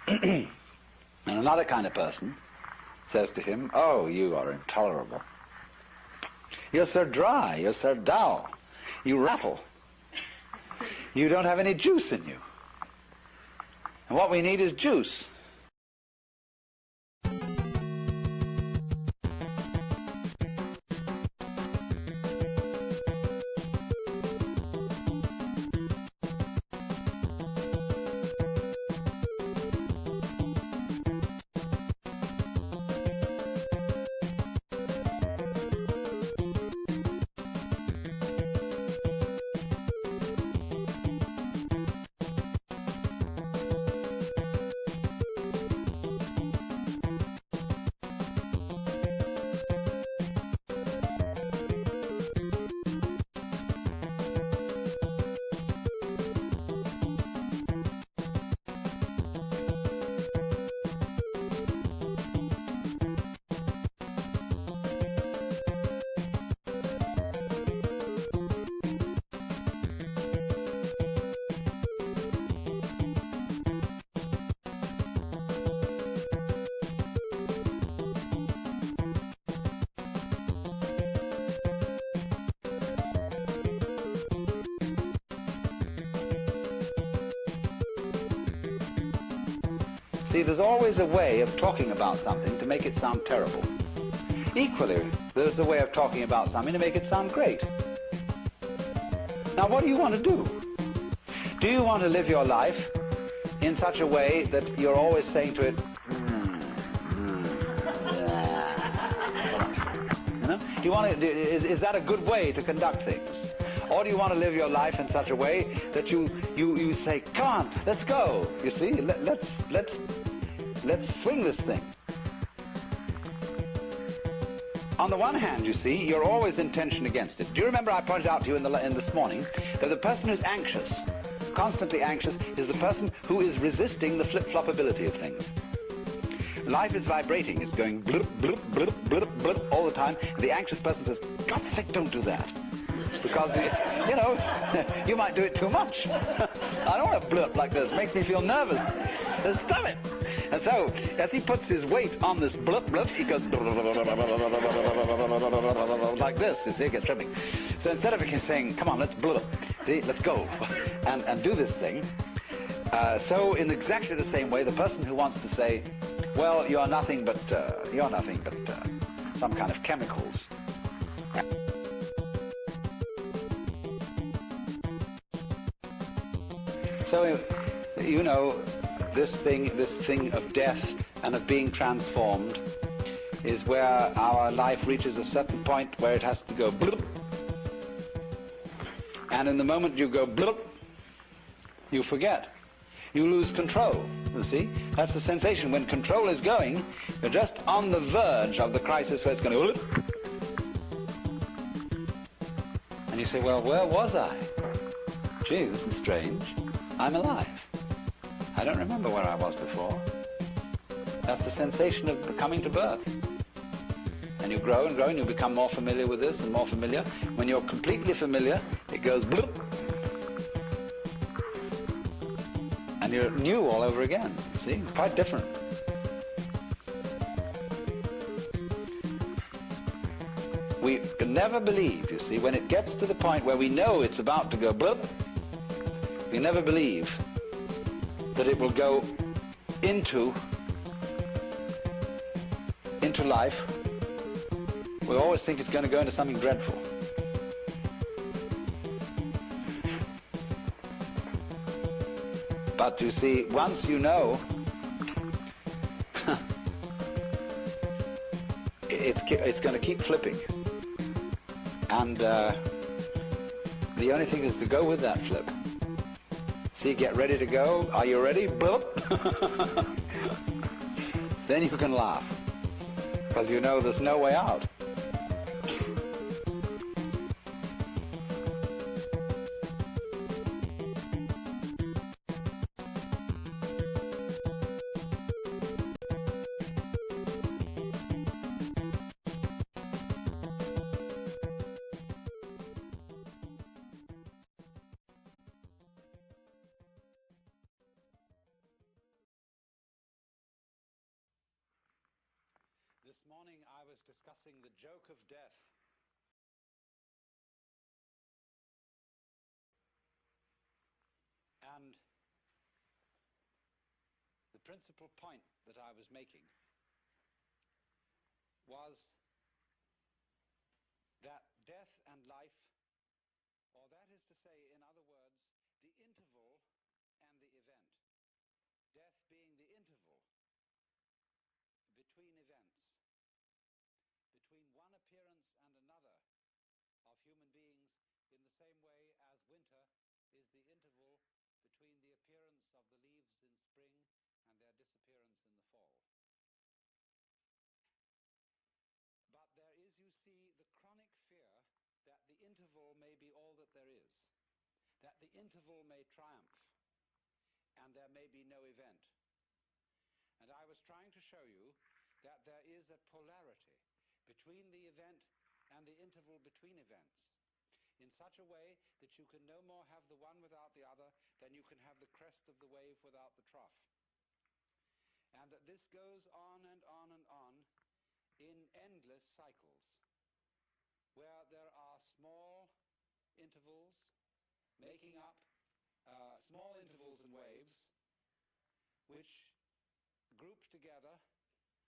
And another kind of person says to him, "Oh, you are intolerable. You're so dry, you're so dull, you rattle. You don't have any juice in you. And what we need is juice." See, there's always a way of talking about something to make it sound terrible. Equally, there's a way of talking about something to make it sound great. Now, what do you want to do? Do you want to live your life in such a way that you're always saying to it, you know? Do you want to, is that a good way to conduct things? Or do you want to live your life in such a way that you say, "Come on, let's go." You see, let's swing this thing. On the one hand, you see, you're always in tension against it. Do you remember I pointed out to you in this morning that the person who's anxious, constantly anxious, is the person who is resisting the flip-flopability of things. Life is vibrating. It's going blip, blip, blip, blip, blip all the time. And the anxious person says, "God's sake, don't do that." Because, you know, you might do it too much. I don't want to blurp like this. It makes me feel nervous. So stop it. And so, as he puts his weight on this blip, blip, he goes like this. You see, it gets tripping. So instead of saying, "Come on, let's blip, see, let's go," and do this thing, so in exactly the same way, the person who wants to say, "Well, you're nothing but some kind of chemicals." So, you know, this thing of death and of being transformed is where our life reaches a certain point where it has to go bloop. And in the moment you go bloop, you forget. You lose control, you see. That's the sensation. When control is going, you're just on the verge of the crisis where it's going to bloop. And you say, "Well, where was I? Gee, this is strange. I'm alive. I don't remember where I was before." That's the sensation of coming to birth. And you grow and grow and you become more familiar with this and more familiar. When you're completely familiar, it goes bloop. And you're new all over again. See? Quite different. We can never believe, you see, when it gets to the point where we know it's about to go bloop, we never believe that it will go into life. We always think it's going to go into something dreadful. But you see, once you know, it's going to keep flipping. And the only thing is to go with that flip. See, get ready to go. Are you ready? Boop. Then you can laugh. Because you know there's no way out. morning I was discussing the joke of death. And the principal point that I was making was that death and life, or that is to say, in other words, the interval and the event, death being the interval between events, between one appearance and another of human beings, in the same way as winter is the interval between the appearance of the leaves in spring and their disappearance in the fall. But there is, you see, the chronic fear that the interval may be all that there is, that the interval may triumph, and there may be no event. And I was trying to show you that there is a polarity between the event and the interval between events, in such a way that you can no more have the one without the other than you can have the crest of the wave without the trough. And that this goes on and on and on in endless cycles, where there are small intervals making up small intervals and waves which group together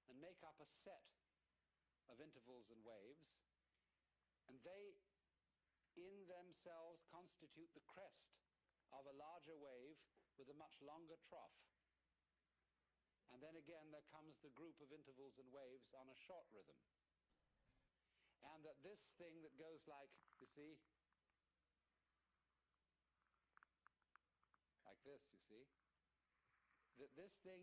and make up a set of intervals and waves, and they in themselves constitute the crest of a larger wave with a much longer trough. And then again there comes the group of intervals and waves on a short rhythm. And that this thing that goes like, you see, like this, you see, that this thing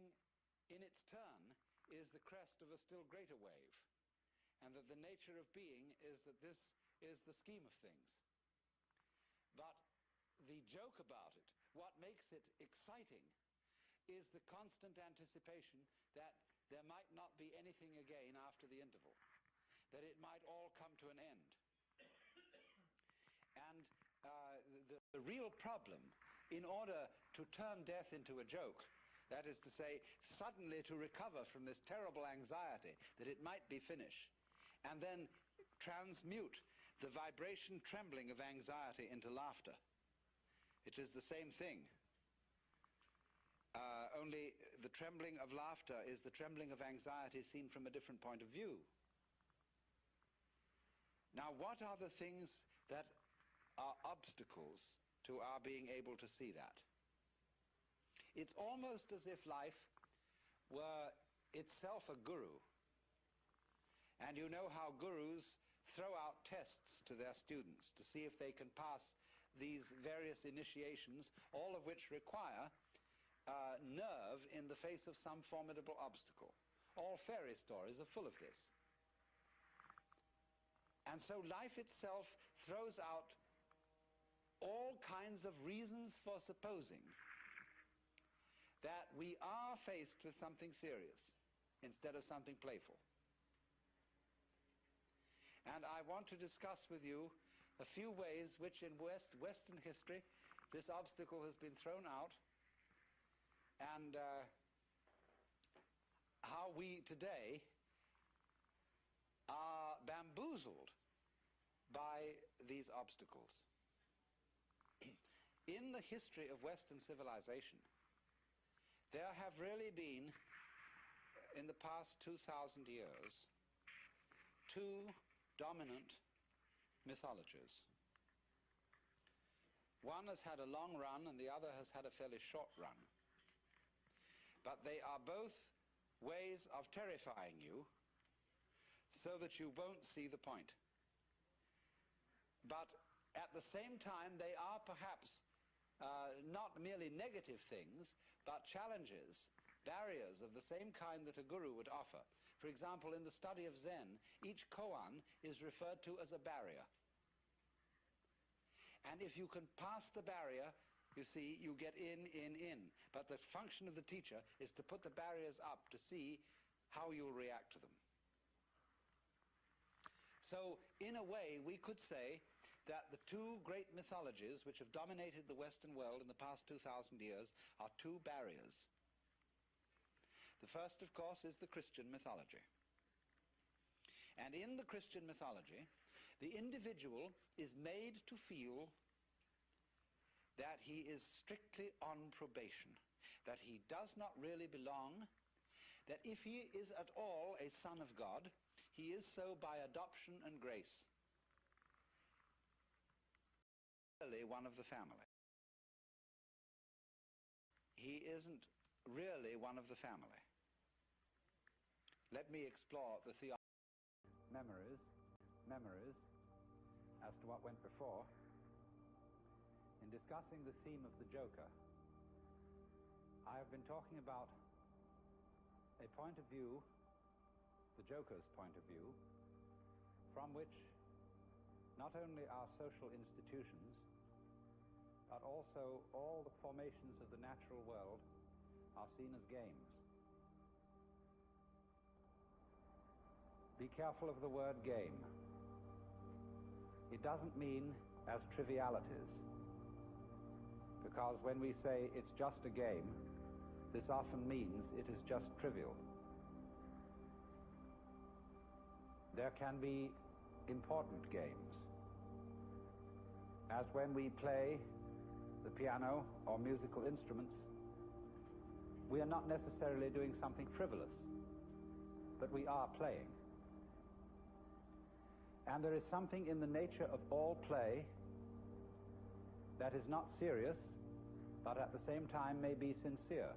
in its turn is the crest of a still greater wave, and that the nature of being is that this is the scheme of things. But the joke about it, what makes it exciting, is the constant anticipation that there might not be anything again after the interval, that it might all come to an end. And the real problem, in order to turn death into a joke, that is to say, suddenly to recover from this terrible anxiety that it might be finished, and then transmute the vibration trembling of anxiety into laughter. It is the same thing. Only the trembling of laughter is the trembling of anxiety seen from a different point of view. Now, what are the things that are obstacles to our being able to see that? It's almost as if life were itself a guru. And you know how gurus throw out tests to their students to see if they can pass these various initiations, all of which require nerve in the face of some formidable obstacle. All fairy stories are full of this. And so life itself throws out all kinds of reasons for supposing that we are faced with something serious instead of something playful. And I want to discuss with you a few ways which in Western history this obstacle has been thrown out, and how we today are bamboozled by these obstacles. In the history of Western civilization, there have really been, in the past 2,000 years, two dominant mythologies. One has had a long run and the other has had a fairly short run. But they are both ways of terrifying you so that you won't see the point. But at the same time, they are perhaps not merely negative things, but challenges, barriers of the same kind that a guru would offer. For example, in the study of Zen, each koan is referred to as a barrier. And if you can pass the barrier, you see, you get in. But the function of the teacher is to put the barriers up to see how you'll react to them. So, in a way, we could say that the two great mythologies which have dominated the Western world in the past 2,000 years are two barriers. The first, of course, is the Christian mythology. And in the Christian mythology, the individual is made to feel that he is strictly on probation, that he does not really belong, that if he is at all a son of God, he is so by adoption and grace. Really one of the family. He isn't really one of the family. Let me explore the theology. Memories as to what went before. In discussing the theme of the Joker, I have been talking about a point of view, the Joker's point of view, from which not only our social institutions, but also all the formations of the natural world are seen as games. Be careful of the word game. It doesn't mean as trivialities, because when we say it's just a game, this often means it is just trivial. There can be important games, as when we play the piano or musical instruments. We are not necessarily doing something frivolous, but we are playing. And there is something in the nature of all play that is not serious, but at the same time may be sincere.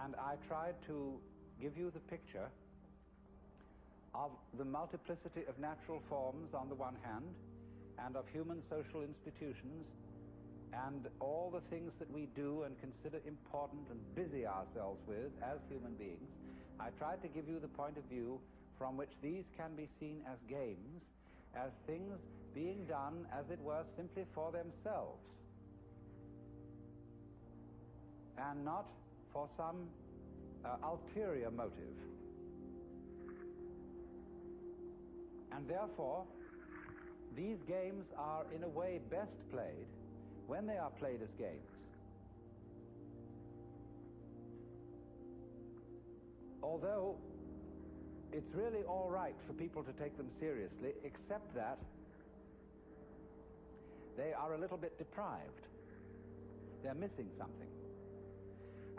And I tried to give you the picture of the multiplicity of natural forms on the one hand, and of human social institutions, and all the things that we do and consider important and busy ourselves with as human beings. I tried to give you the point of view from which these can be seen as games, as things being done, as it were, simply for themselves, and not for some ulterior motive. And therefore, these games are in a way best played when they are played as games. Although it's really all right for people to take them seriously, except that they are a little bit deprived. They're missing something.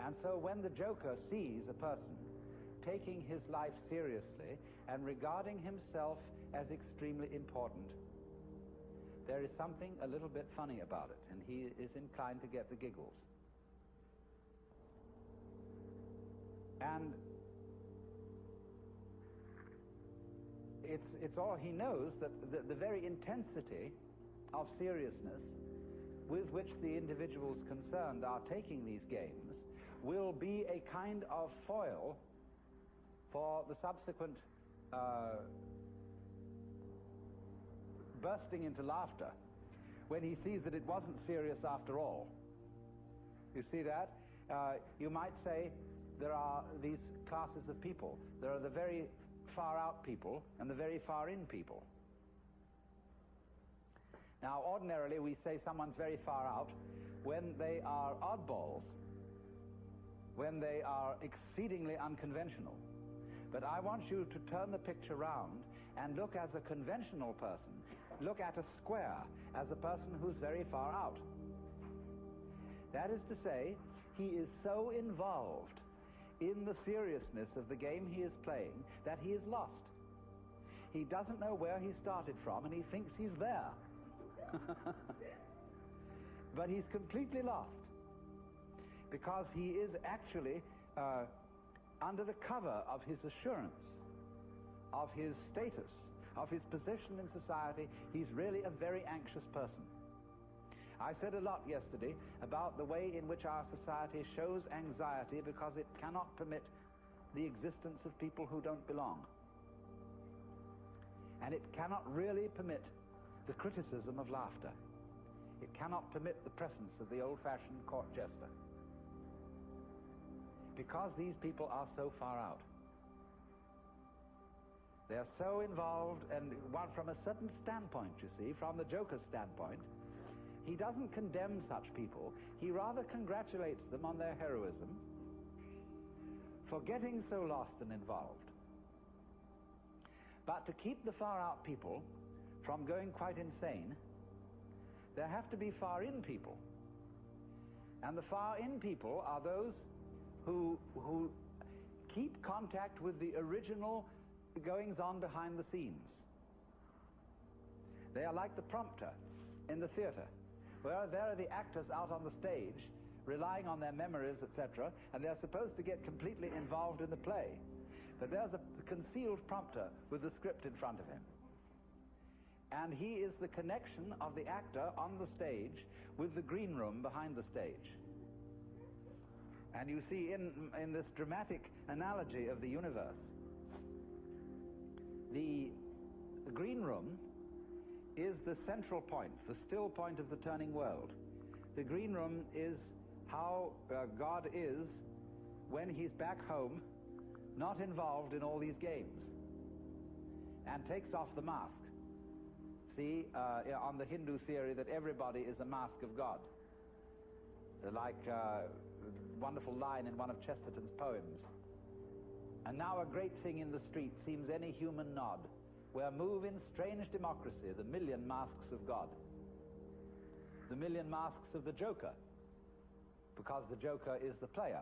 And so when the Joker sees a person taking his life seriously and regarding himself as extremely important, there is something a little bit funny about it, and he is inclined to get the giggles. And it's all he knows, that the very intensity of seriousness with which the individuals concerned are taking these games will be a kind of foil for the subsequent bursting into laughter when he sees that it wasn't serious after all. You see that? You might say there are these classes of people. There are the very far out people and the very far in people. Now, ordinarily we say someone's very far out when they are oddballs, when they are exceedingly unconventional. But I want you to turn the picture round and look as a conventional person, look at a square as a person who's very far out. That is to say, he is so involved in the seriousness of the game he is playing that he is lost. He doesn't know where he started from, and he thinks he's there. But he's completely lost, because he is actually under the cover of his assurance, of his status, of his position in society. He's really a very anxious person. I said a lot yesterday about the way in which our society shows anxiety because it cannot permit the existence of people who don't belong. And it cannot really permit the criticism of laughter. It cannot permit the presence of the old-fashioned court jester, because these people are so far out. They're so involved, and one from a certain standpoint, you see, from the Joker's standpoint, he doesn't condemn such people. He rather congratulates them on their heroism, for getting so lost and involved. But to keep the far-out people from going quite insane, there have to be far-in people. And the far-in people are those who keep contact with the original goings-on behind the scenes. They are like the prompter in the theater, where there are the actors out on the stage relying on their memories, etc., and they're supposed to get completely involved in the play. But there's a concealed prompter with the script in front of him. And he is the connection of the actor on the stage with the green room behind the stage. And you see in this dramatic analogy of the universe, the green room is the central point, the still point of the turning world. The green room is how God is when he's back home, not involved in all these games, and takes off the mask. See, on the Hindu theory that everybody is a mask of God. Like a wonderful line in one of Chesterton's poems. And now a great thing in the street seems any human nod, where move in strange democracy the million masks of God. The million masks of the Joker, because the Joker is the player,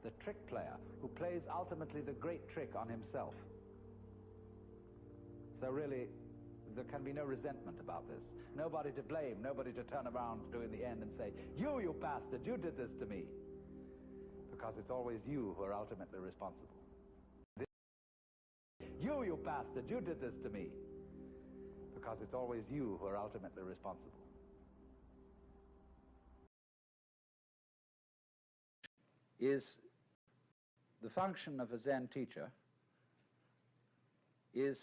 the trick player, who plays ultimately the great trick on himself. So really, there can be no resentment about this. Nobody to blame, nobody to turn around to in the end and say, you bastard, you did this to me. Because it's always you who are ultimately responsible. You bastard, you did this to me. Because it's always you who are ultimately responsible. Is the function of a Zen teacher is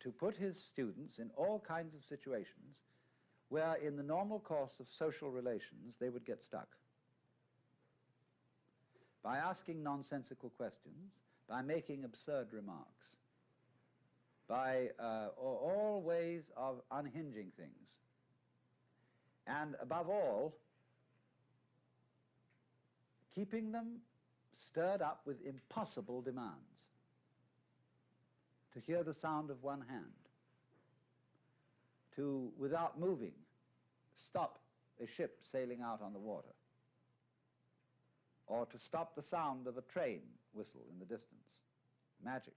to put his students in all kinds of situations where in the normal course of social relations they would get stuck. By asking nonsensical questions, by making absurd remarks, by all ways of unhinging things, and above all, keeping them stirred up with impossible demands. To hear the sound of one hand, to, without moving, stop a ship sailing out on the water, or to stop the sound of a train whistle in the distance. Magic.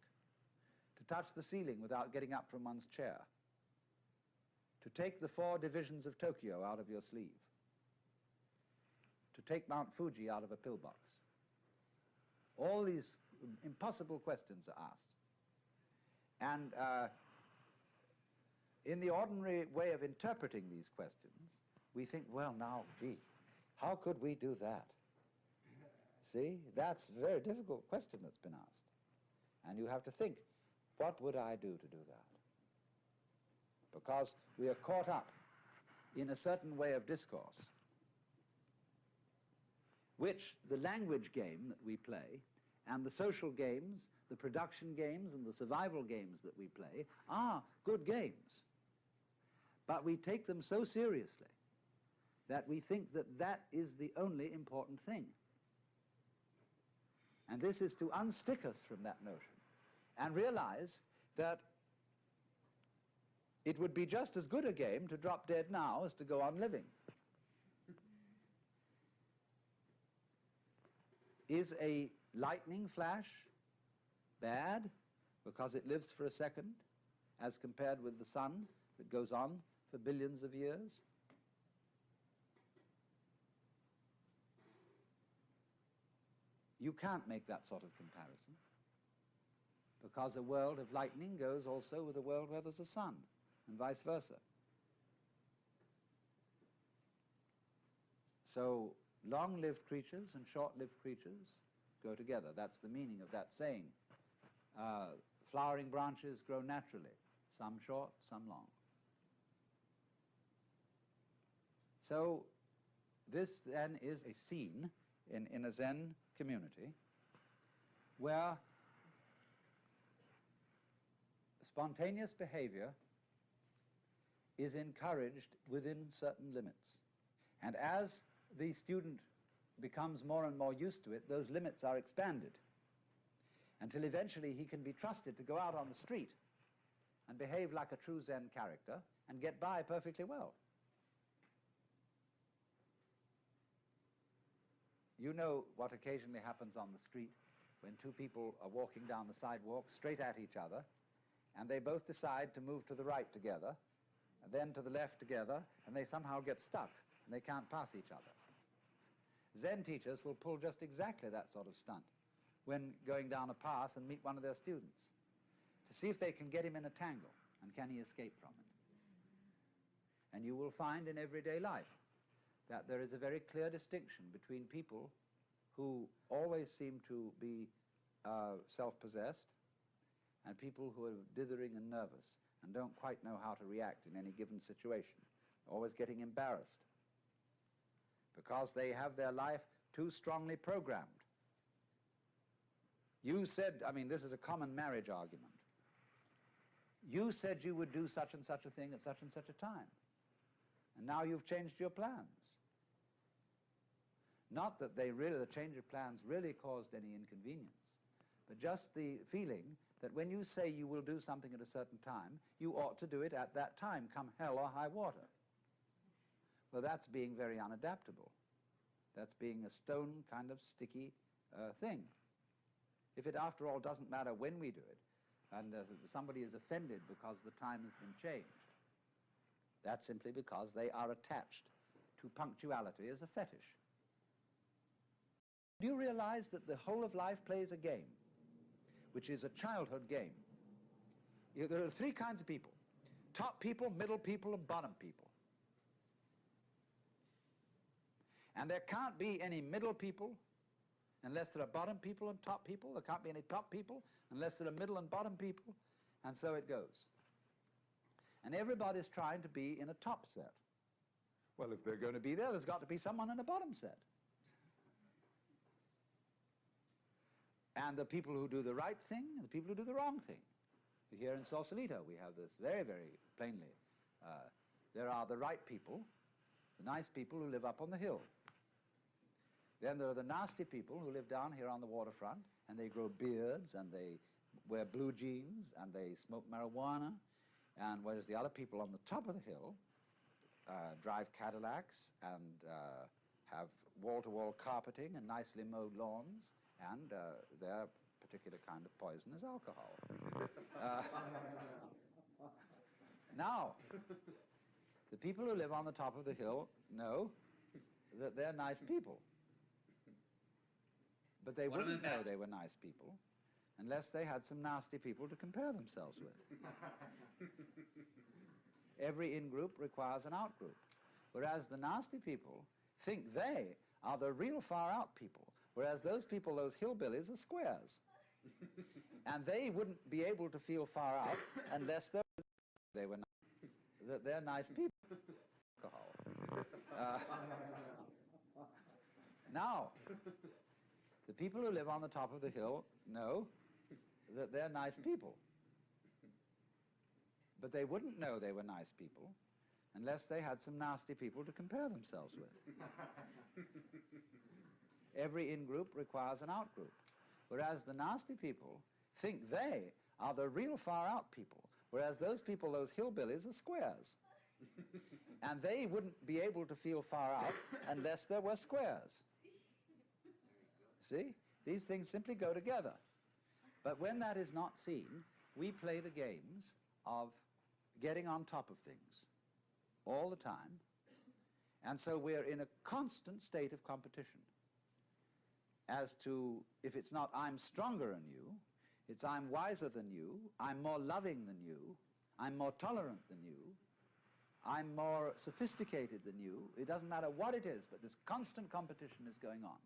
To touch the ceiling without getting up from one's chair. To take the 4 divisions of Tokyo out of your sleeve. To take Mount Fuji out of a pillbox. All these impossible questions are asked. And in the ordinary way of interpreting these questions, we think, well, now, gee, how could we do that? See, that's a very difficult question that's been asked. And you have to think, what would I do to do that? Because we are caught up in a certain way of discourse, which the language game that we play, and the social games, the production games, and the survival games that we play are good games. But we take them so seriously that we think that that is the only important thing. And this is to unstick us from that notion and realize that it would be just as good a game to drop dead now as to go on living. Is a lightning flash bad because it lives for a second as compared with the sun that goes on for billions of years? You can't make that sort of comparison, because a world of lightning goes also with a world where there's a sun, and vice versa. So long-lived creatures and short-lived creatures go together. That's the meaning of that saying. Flowering branches grow naturally, some short, some long. So this then is a scene in a Zen community where spontaneous behavior is encouraged within certain limits. And as the student becomes more and more used to it, those limits are expanded until eventually he can be trusted to go out on the street and behave like a true Zen character and get by perfectly well. You know what occasionally happens on the street when two people are walking down the sidewalk straight at each other, and they both decide to move to the right together, and then to the left together, and they somehow get stuck, and they can't pass each other. Zen teachers will pull just exactly that sort of stunt when going down a path and meet one of their students, to see if they can get him in a tangle, and can he escape from it. And you will find in everyday life that there is a very clear distinction between people who always seem to be self-possessed and people who are dithering and nervous and don't quite know how to react in any given situation, always getting embarrassed because they have their life too strongly programmed. You said, I mean, this is a common marriage argument. You said you would do such and such a thing at such and such a time, and now you've changed your plans. Not that the change of plans really caused any inconvenience, but just the feeling that when you say you will do something at a certain time, you ought to do it at that time, come hell or high water. Well, that's being very unadaptable. That's being a stone kind of sticky thing. If it, after all, doesn't matter when we do it, and somebody is offended because the time has been changed, that's simply because they are attached to punctuality as a fetish. Do you realize that the whole of life plays a game, which is a childhood game? There are three kinds of people: top people, middle people, and bottom people. And there can't be any middle people unless there are bottom people and top people. There can't be any top people unless there are middle and bottom people, and so it goes. And everybody's trying to be in a top set. Well, if they're going to be there, there's got to be someone in a bottom set. And the people who do the right thing and the people who do the wrong thing. Here in Sausalito, we have this very, very plainly. There are the right people, the nice people who live up on the hill. Then there are the nasty people who live down here on the waterfront, and they grow beards, and they wear blue jeans, and they smoke marijuana, and whereas the other people on the top of the hill drive Cadillacs and have wall-to-wall carpeting and nicely mowed lawns, and their particular kind of poison is alcohol. Now, the people who live on the top of the hill know that they're nice people. But they wouldn't know they were nice people unless they had some nasty people to compare themselves with. Every in-group requires an out-group, whereas the nasty people think they are the real far-out people, whereas those people, those hillbillies, are squares. And they wouldn't be able to feel far out unless they were nice. That they're nice people. Alcohol. Now, the people who live on the top of the hill know that they're nice people. But they wouldn't know they were nice people unless they had some nasty people to compare themselves with. Every in-group requires an out-group, whereas the nasty people think they are the real far-out people, whereas those people, those hillbillies, are squares. And they wouldn't be able to feel far out unless there were squares. See? These things simply go together. But when that is not seen, we play the games of getting on top of things all the time, and so we're in a constant state of competition as to, if it's not I'm stronger than you, it's I'm wiser than you, I'm more loving than you, I'm more tolerant than you, I'm more sophisticated than you. It doesn't matter what it is, but this constant competition is going on.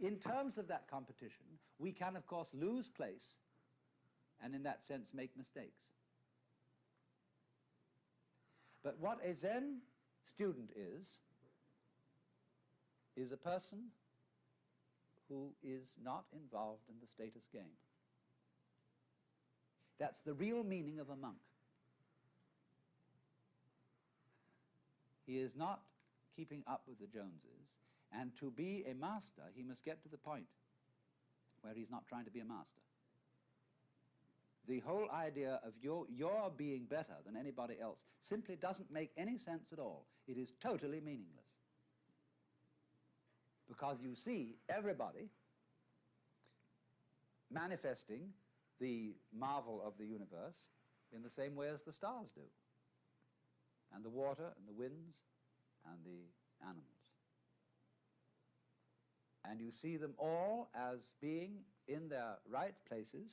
In terms of that competition, we can, of course, lose place and in that sense make mistakes. But what a Zen student is a person who is not involved in the status game. That's the real meaning of a monk. He is not keeping up with the Joneses. And to be a master, he must get to the point where he's not trying to be a master. The whole idea of your being better than anybody else simply doesn't make any sense at all. It is totally meaningless. Because you see everybody manifesting the marvel of the universe in the same way as the stars do, and the water and the winds and the animals. And you see them all as being in their right places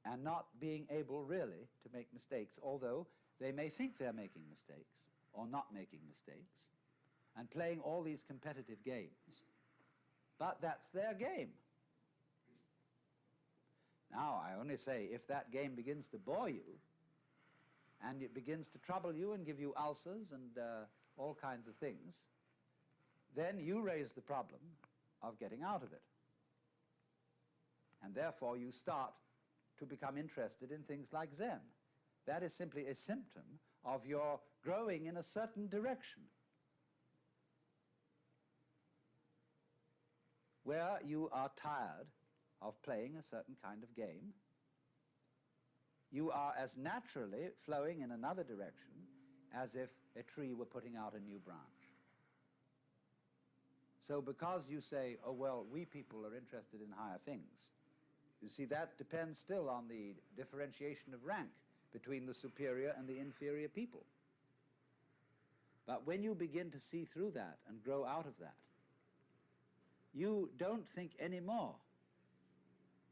and not being able really to make mistakes, although they may think they're making mistakes or not making mistakes and playing all these competitive games. But that's their game. Now, I only say, if that game begins to bore you and it begins to trouble you and give you ulcers and all kinds of things, then you raise the problem of getting out of it. And therefore you start to become interested in things like Zen. That is simply a symptom of your growing in a certain direction, where you are tired of playing a certain kind of game. You are as naturally flowing in another direction as if a tree were putting out a new branch. So because you say, oh, well, we people are interested in higher things, you see, that depends still on the differentiation of rank between the superior and the inferior people. But when you begin to see through that and grow out of that, you don't think anymore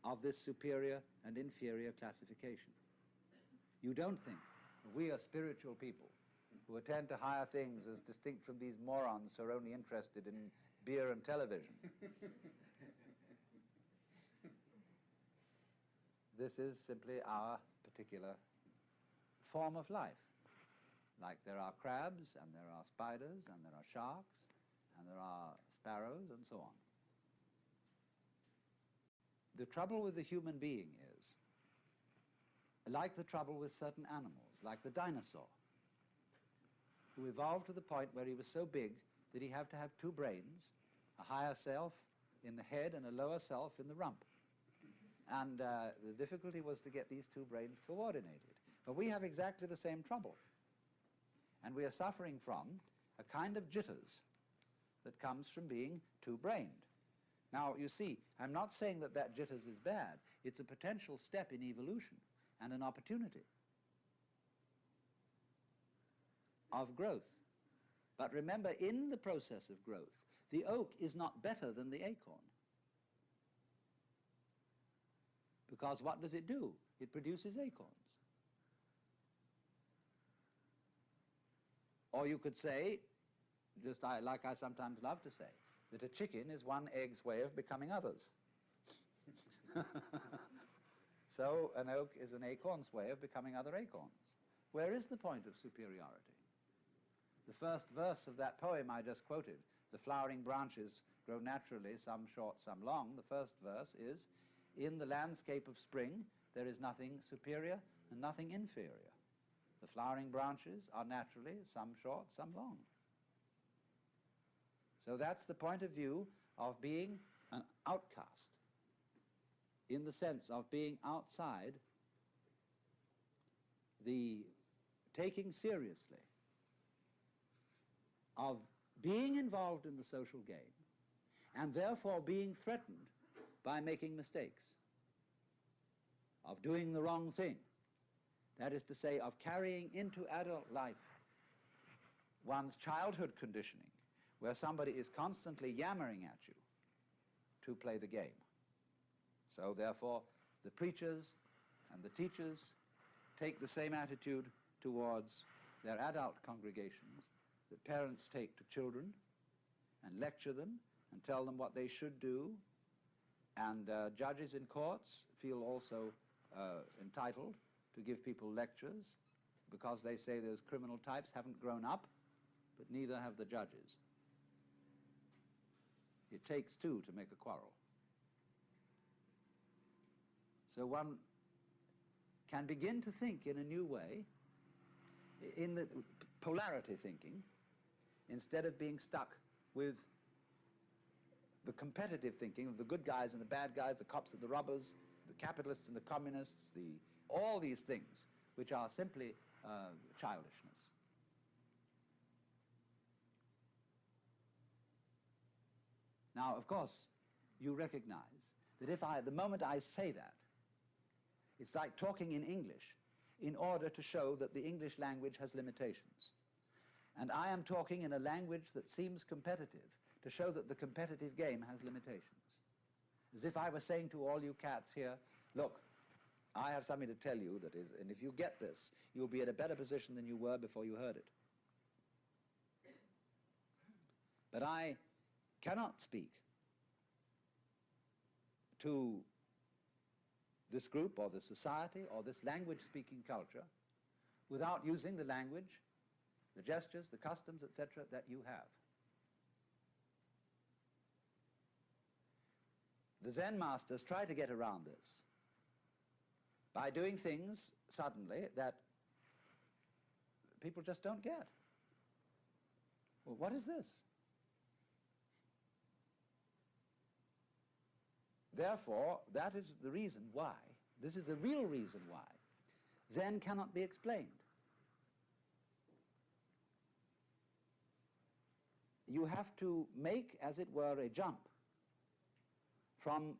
of this superior and inferior classification. You don't think we are spiritual people who attend to higher things as distinct from these morons who are only interested in beer and television. This is simply our particular form of life. Like there are crabs, and there are spiders, and there are sharks, and there are sparrows, and so on. The trouble with the human being is, like the trouble with certain animals, like the dinosaur, who evolved to the point where he was so big that he had to have two brains, a higher self in the head and a lower self in the rump. And the difficulty was to get these two brains coordinated. But we have exactly the same trouble. And we are suffering from a kind of jitters that comes from being two-brained. Now, you see, I'm not saying that that jitters is bad. It's a potential step in evolution and an opportunity of growth. But remember, in the process of growth, the oak is not better than the acorn. Because what does it do? It produces acorns. Or you could say, just like I sometimes love to say, that a chicken is one egg's way of becoming others. So an oak is an acorn's way of becoming other acorns. Where is the point of superiority? The first verse of that poem I just quoted, the flowering branches grow naturally, some short, some long. The first verse is, in the landscape of spring, there is nothing superior and nothing inferior. The flowering branches are naturally some short, some long. So that's the point of view of being an outcast, in the sense of being outside the taking seriously of being involved in the social game and therefore being threatened by making mistakes, of doing the wrong thing. That is to say, of carrying into adult life one's childhood conditioning, where somebody is constantly yammering at you to play the game. So therefore, the preachers and the teachers take the same attitude towards their adult congregations that parents take to children, and lecture them and tell them what they should do. And judges in courts feel also entitled to give people lectures because they say those criminal types haven't grown up, but neither have the judges. It takes two to make a quarrel. So one can begin to think in a new way, in the polarity thinking, instead of being stuck with the competitive thinking of the good guys and the bad guys, the cops and the robbers, the capitalists and the communists, all these things, which are simply childishness. Now, of course, you recognize that the moment I say that, it's like talking in English in order to show that the English language has limitations. And I am talking in a language that seems competitive to show that the competitive game has limitations. As if I were saying to all you cats here, look, I have something to tell you that is, and if you get this, you'll be in a better position than you were before you heard it. But I cannot speak to this group or this society or this language-speaking culture without using the language, the gestures, the customs, etc., that you have. The Zen masters try to get around this by doing things suddenly that people just don't get. Well, what is this? Therefore, that is the reason why, this is the real reason why, Zen cannot be explained. You have to make, as it were, a jump from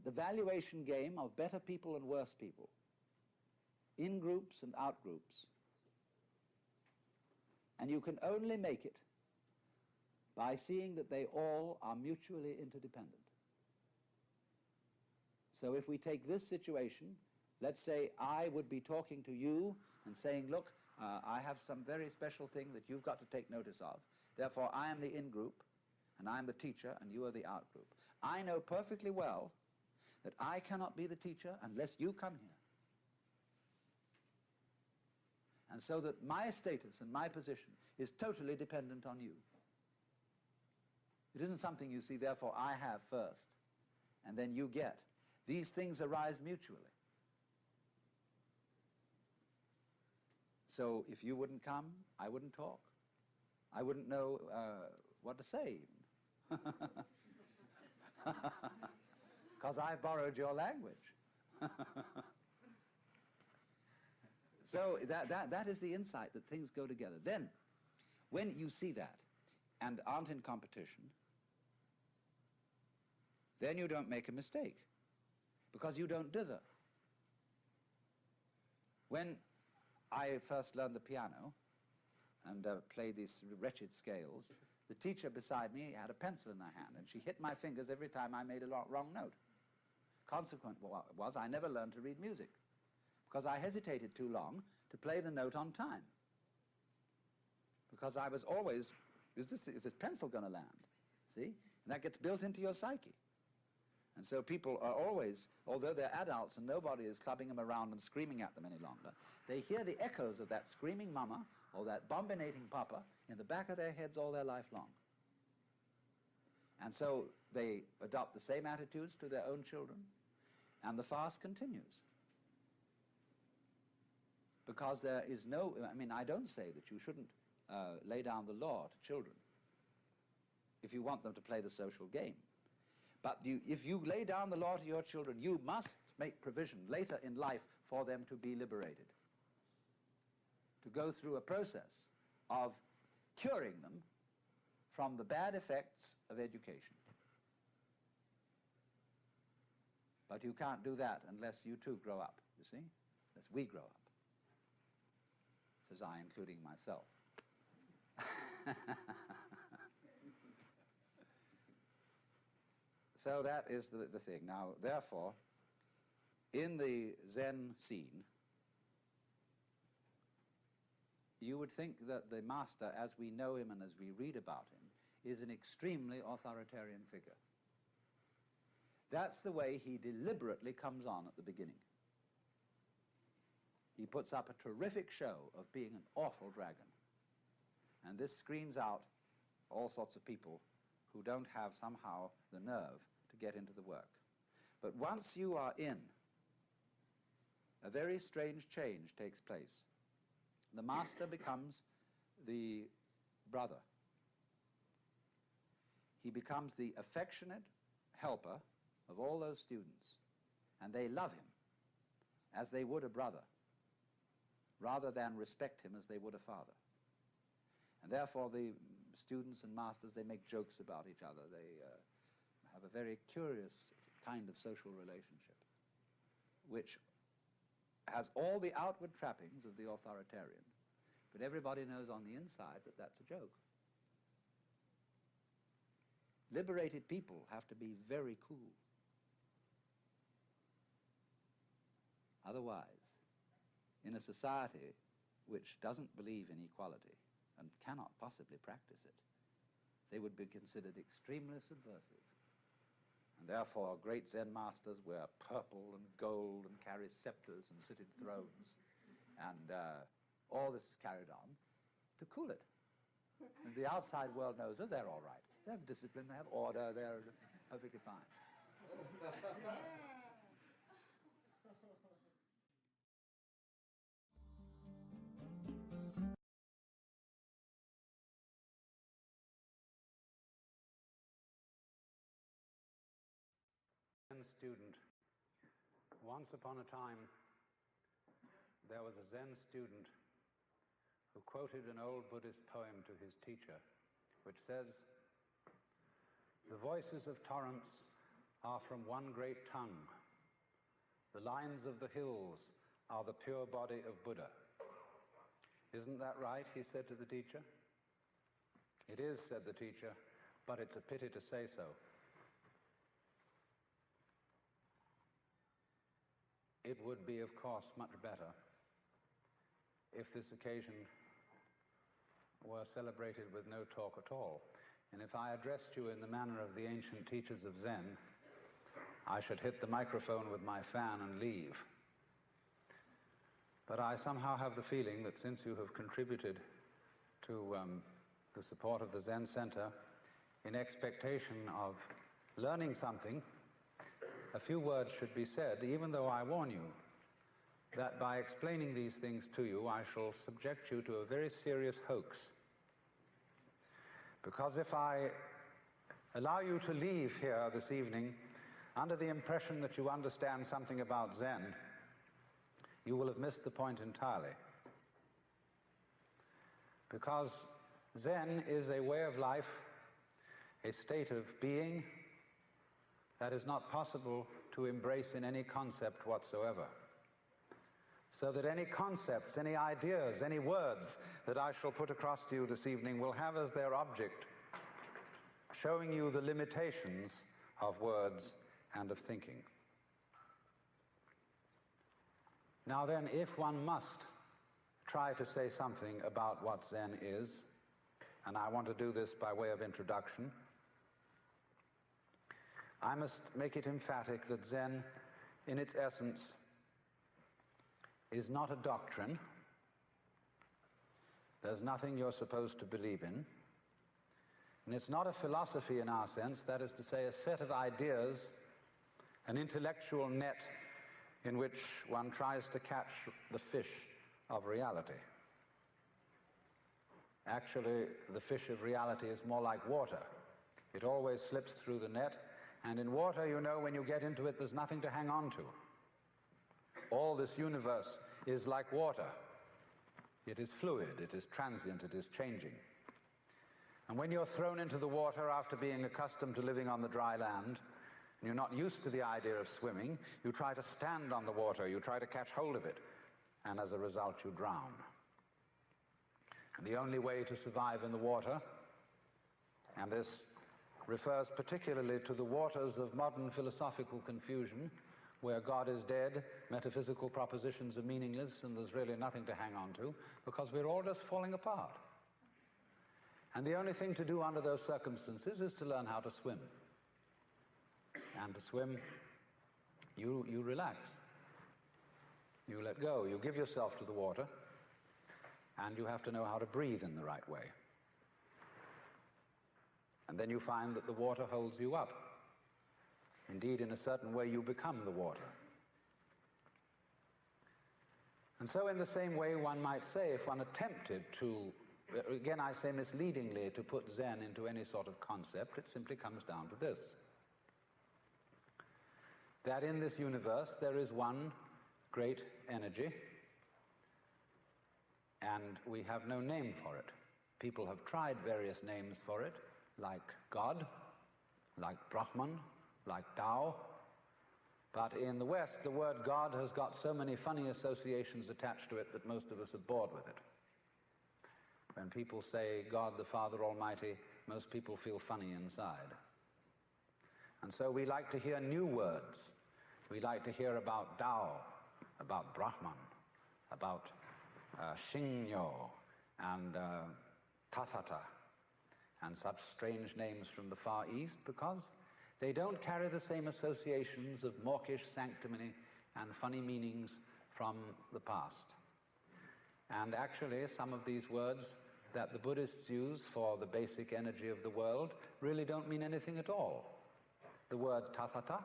the valuation game of better people and worse people, in groups and out groups. And you can only make it by seeing that they all are mutually interdependent. So if we take this situation, let's say I would be talking to you and saying, look, I have some very special thing that you've got to take notice of. Therefore, I am the in-group, and I'm the teacher, and you are the out-group. I know perfectly well that I cannot be the teacher unless you come here. And so that my status and my position is totally dependent on you. It isn't something you see, therefore, I have first, and then you get. These things arise mutually. So if you wouldn't come, I wouldn't talk. I wouldn't know what to say even. Because I borrowed your language. So that is the insight that things go together. Then, when you see that and aren't in competition, then you don't make a mistake, because you don't dither. When I first learned the piano and played these wretched scales, the teacher beside me had a pencil in her hand, and she hit my fingers every time I made a wrong note. Consequent was I never learned to read music, because I hesitated too long to play the note on time. Because I was always, is this pencil going to land? See? And that gets built into your psyche. And so people are always, although they're adults and nobody is clubbing them around and screaming at them any longer, they hear the echoes of that screaming mama or that bombinating papa in the back of their heads all their life long. And so they adopt the same attitudes to their own children, and the fast continues. Because there is no, I mean, I don't say that you shouldn't lay down the law to children if you want them to play the social game. But if you lay down the law to your children, you must make provision later in life for them to be liberated, to go through a process of curing them from the bad effects of education. But you can't do that unless you too grow up, you see? Unless we grow up. Says I, including myself. So that is the thing. Now, therefore, in the Zen scene, you would think that the master, as we know him and as we read about him, is an extremely authoritarian figure. That's the way he deliberately comes on at the beginning. He puts up a terrific show of being an awful dragon. And this screens out all sorts of people who don't have somehow the nerve to get into the work. But once you are in, a very strange change takes place. The master becomes the brother. he becomes the affectionate helper of all those students, and they love him as they would a brother, rather than respect him as they would a father. And therefore the students and masters, they make jokes about each other. They have a very curious kind of social relationship, which has all the outward trappings of the authoritarian, but everybody knows on the inside that that's a joke. Liberated people have to be very cool. Otherwise, in a society which doesn't believe in equality and cannot possibly practice it, they would be considered extremely subversive. And therefore, great Zen masters wear purple and gold and carry scepters and sit in thrones. And all this is carried on to cool it. And the outside world knows that they're all right. They have discipline, they have order, they're perfectly fine. Zen student. Once upon a time, there was a Zen student who quoted an old Buddhist poem to his teacher, which says, "The voices of torrents are from one great tongue. The lines of the hills are the pure body of Buddha." "Isn't that right?" he said to the teacher. "It is," said the teacher, "but it's a pity to say so." It would be, of course, much better if this occasion were celebrated with no talk at all. And if I addressed you in the manner of the ancient teachers of Zen, I should hit the microphone with my fan and leave. But I somehow have the feeling that since you have contributed to the support of the Zen Center in expectation of learning something, a few words should be said, even though I warn you that by explaining these things to you, I shall subject you to a very serious hoax. Because if I allow you to leave here this evening under the impression that you understand something about Zen, you will have missed the point entirely. Because Zen is a way of life, a state of being that is not possible to embrace in any concept whatsoever. So that any concepts, any ideas, any words that I shall put across to you this evening will have as their object showing you the limitations of words and of thinking. Now then, if one must try to say something about what Zen is, and I want to do this by way of introduction, I must make it emphatic that Zen, in its essence, is not a doctrine. There's nothing you're supposed to believe in. And it's not a philosophy in our sense, that is to say, a set of ideas, an intellectual net in which one tries to catch the fish of reality. Actually, the fish of reality is more like water. It always slips through the net, and in water, you know, when you get into it, there's nothing to hang on to. All this universe is like water. It is fluid, it is transient, it is changing. And when you're thrown into the water after being accustomed to living on the dry land, and you're not used to the idea of swimming, you try to stand on the water, you try to catch hold of it, and as a result you drown. And the only way to survive in the water, and this refers particularly to the waters of modern philosophical confusion, where God is dead, metaphysical propositions are meaningless, and there's really nothing to hang on to, because we're all just falling apart. And the only thing to do under those circumstances is to learn how to swim. And to swim, you relax. You let go, you give yourself to the water, and you have to know how to breathe in the right way. And then you find that the water holds you up. Indeed, in a certain way, you become the water. And so in the same way, one might say, if one attempted to again I say misleadingly, to put Zen into any sort of concept. It simply comes down to this: that in this universe there is one great energy, and we have no name for it. People have tried various names for it, like God, like Brahman, like Tao. But in the West, the word God has got so many funny associations attached to it that most of us are bored with it. When people say God the Father Almighty, most people feel funny inside. And so we like to hear new words. We like to hear about Tao, about Brahman, about Shinyo and Tathata, and such strange names from the Far East, because they don't carry the same associations of mawkish sanctimony and funny meanings from the past. And actually, some of these words that the Buddhists use for the basic energy of the world really don't mean anything at all. The word Tathata,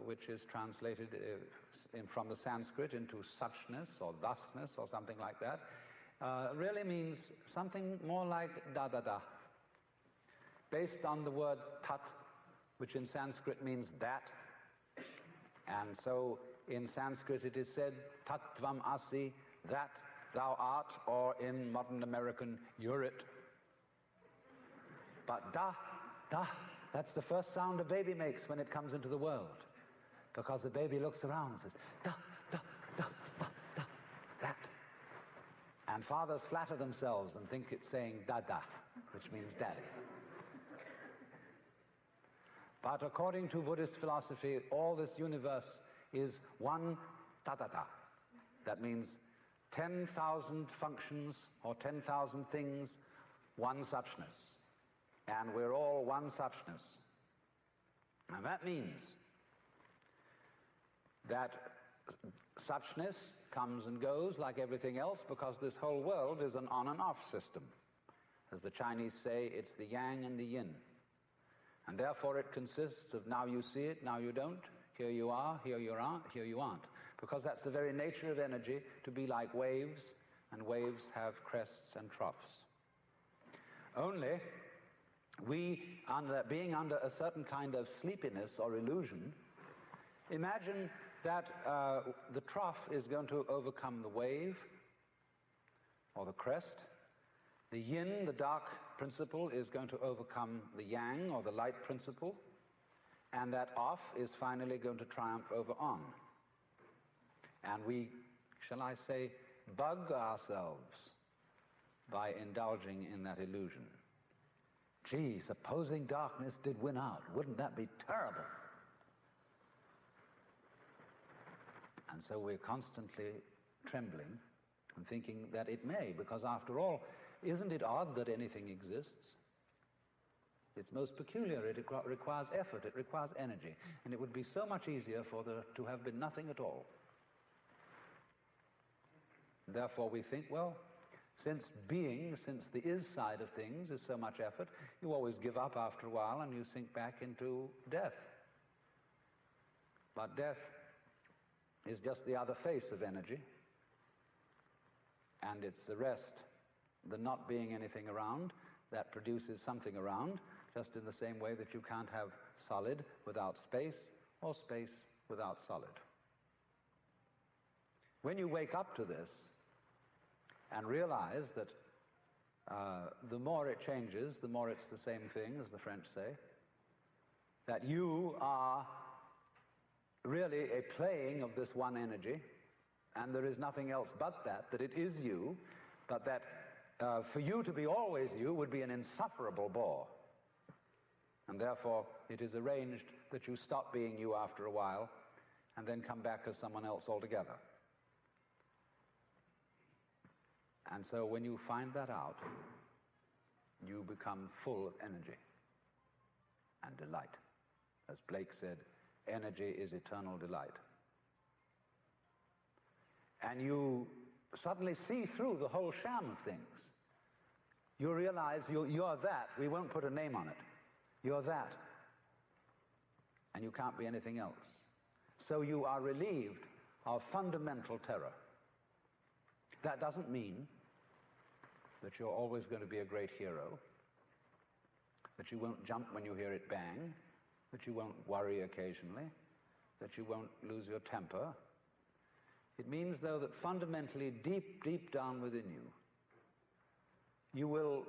which is translated from the Sanskrit into suchness or thusness or something like that, really means something more like da-da-da, based on the word tat, which in Sanskrit means that. And so in Sanskrit it is said, tattvam asi, that thou art, or in modern American, you're it. But da, that's the first sound a baby makes when it comes into the world, because the baby looks around and says, da, that. And fathers flatter themselves and think it's saying dada, which means daddy. But according to Buddhist philosophy, all this universe is one tatata. That means 10,000 functions or 10,000 things, one suchness. And we're all one suchness. And that means that suchness comes and goes like everything else, because this whole world is an on and off system. As the Chinese say, it's the yang and the yin. And therefore it consists of now you see it, now you don't, here you are, here you aren't, here you aren't. Because that's the very nature of energy, to be like waves, and waves have crests and troughs. Only we, being under a certain kind of sleepiness or illusion, imagine that the trough is going to overcome the wave or the crest. The yin, the dark principle, is going to overcome the yang, or the light principle, and that off is finally going to triumph over on. And we, shall I say, bug ourselves by indulging in that illusion. Gee, supposing darkness did win out, wouldn't that be terrible? And so we're constantly trembling and thinking that it may, because after all, isn't it odd that anything exists? It's most peculiar. It requires effort, it requires energy, and it would be so much easier for there to have been nothing at all. And therefore we think, well, since the is side of things is so much effort, you always give up after a while and you sink back into death. But death is just the other face of energy, and it's the rest, the not being anything around, that produces something around, just in the same way that you can't have solid without space, or space without solid. When you wake up to this and realize that the more it changes, the more it's the same thing, as the French say, that you are really a playing of this one energy, and there is nothing else but that it is you, but that for you to be always you would be an insufferable bore. And therefore it is arranged that you stop being you after a while and then come back as someone else altogether. And so when you find that out, you become full of energy and delight. As Blake said, energy is eternal delight. And you suddenly see through the whole sham of things. You realize you're that. We won't put a name on it. You're that. And you can't be anything else. So you are relieved of fundamental terror. That doesn't mean that you're always going to be a great hero, that you won't jump when you hear it bang, that you won't worry occasionally, that you won't lose your temper. It means, though, that fundamentally, deep, deep down within you, you will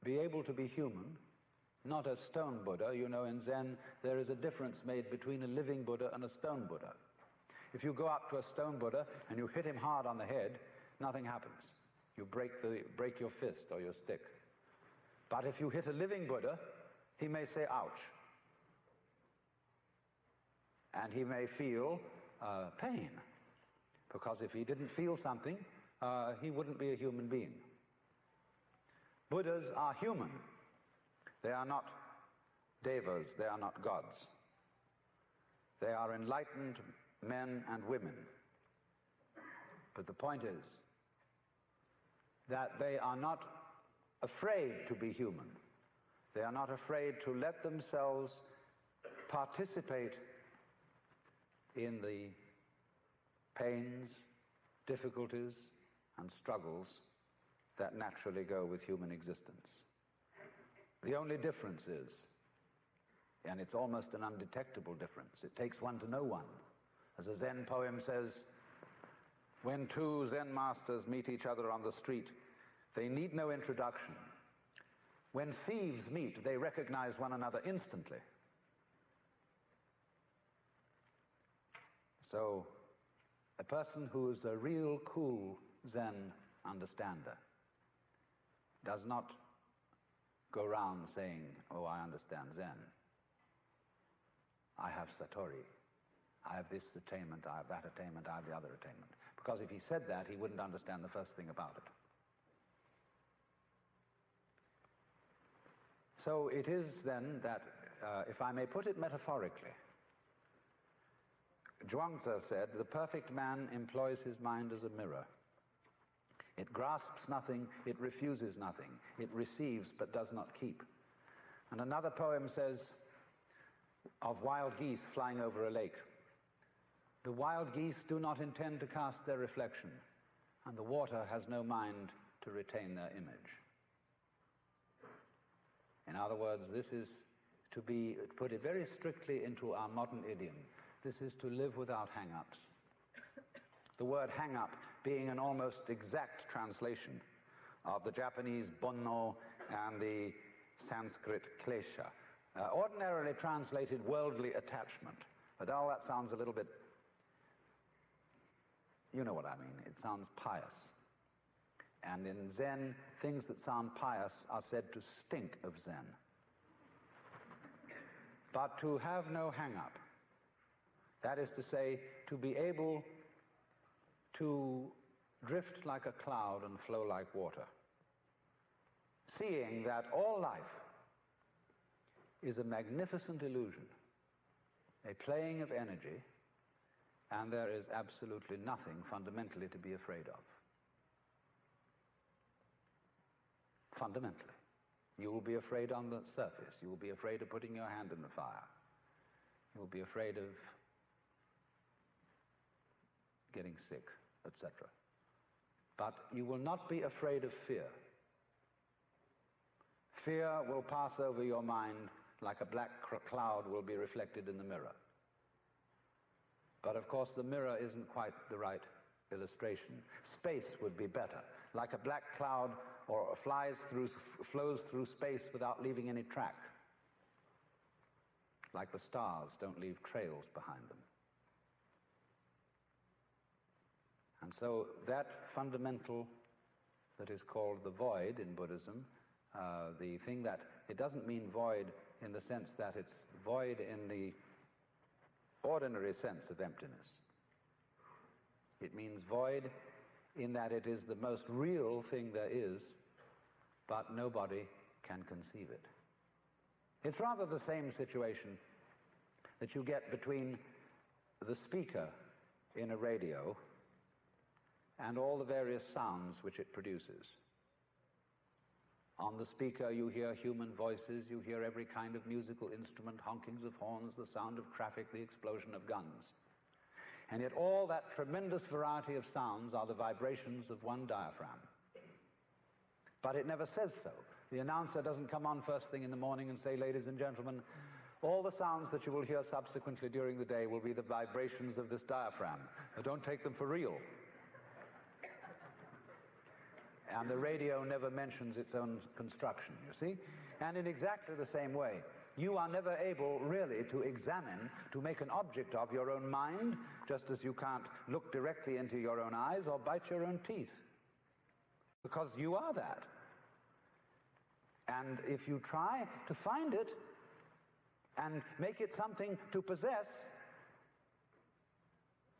be able to be human, not a stone Buddha. You know, in Zen, there is a difference made between a living Buddha and a stone Buddha. If you go up to a stone Buddha and you hit him hard on the head, nothing happens. You break your fist or your stick. But if you hit a living Buddha, he may say, ouch. And he may feel pain. Because if he didn't feel something, he wouldn't be a human being. Buddhas are human. They are not devas, they are not gods. They are enlightened men and women. But the point is that they are not afraid to be human. They are not afraid to let themselves participate in the pains, difficulties, and struggles that naturally go with human existence. The only difference is, and it's almost an undetectable difference, it takes one to know one. As a Zen poem says, when two Zen masters meet each other on the street, they need no introduction. When thieves meet, they recognize one another instantly. So, a person who is a real cool Zen understander does not go around saying, oh, I understand Zen. I have Satori. I have this attainment, I have that attainment, I have the other attainment. Because if he said that, he wouldn't understand the first thing about it. So it is then that, if I may put it metaphorically, Zhuangzi said, the perfect man employs his mind as a mirror. It grasps nothing, it refuses nothing. It receives but does not keep. And another poem says of wild geese flying over a lake. The wild geese do not intend to cast their reflection, and the water has no mind to retain their image. In other words, this is to be, put it very strictly into our modern idiom, this is to live without hang-ups. The word hang-up being an almost exact translation of the Japanese bonno and the Sanskrit klesha. Ordinarily translated worldly attachment. But all that sounds a little bit, you know what I mean, it sounds pious. And in Zen, things that sound pious are said to stink of Zen. But to have no hang-up, that is to say, to be able to drift like a cloud and flow like water, seeing that all life is a magnificent illusion, a playing of energy, and there is absolutely nothing fundamentally to be afraid of. Fundamentally. You will be afraid on the surface. You will be afraid of putting your hand in the fire. You will be afraid of getting sick, etc. But you will not be afraid of fear. Fear will pass over your mind like a black cloud will be reflected in the mirror. But of course the mirror isn't quite the right illustration. Space would be better. Like a black cloud or flows through space without leaving any track. Like the stars don't leave trails behind them. And so that fundamental that is called the void in Buddhism, the thing that, it doesn't mean void in the sense that it's void in the ordinary sense of emptiness. It means void in that it is the most real thing there is, but nobody can conceive it. It's rather the same situation that you get between the speaker in a radio and all the various sounds which it produces. On the speaker you hear human voices, you hear every kind of musical instrument, honkings of horns, the sound of traffic, the explosion of guns. And yet all that tremendous variety of sounds are the vibrations of one diaphragm. But it never says so. The announcer doesn't come on first thing in the morning and say, ladies and gentlemen, all the sounds that you will hear subsequently during the day will be the vibrations of this diaphragm. Don't take them for real. And the radio never mentions its own construction, you see? And in exactly the same way, you are never able really to examine, to make an object of your own mind, just as you can't look directly into your own eyes or bite your own teeth. Because you are that. And if you try to find it and make it something to possess,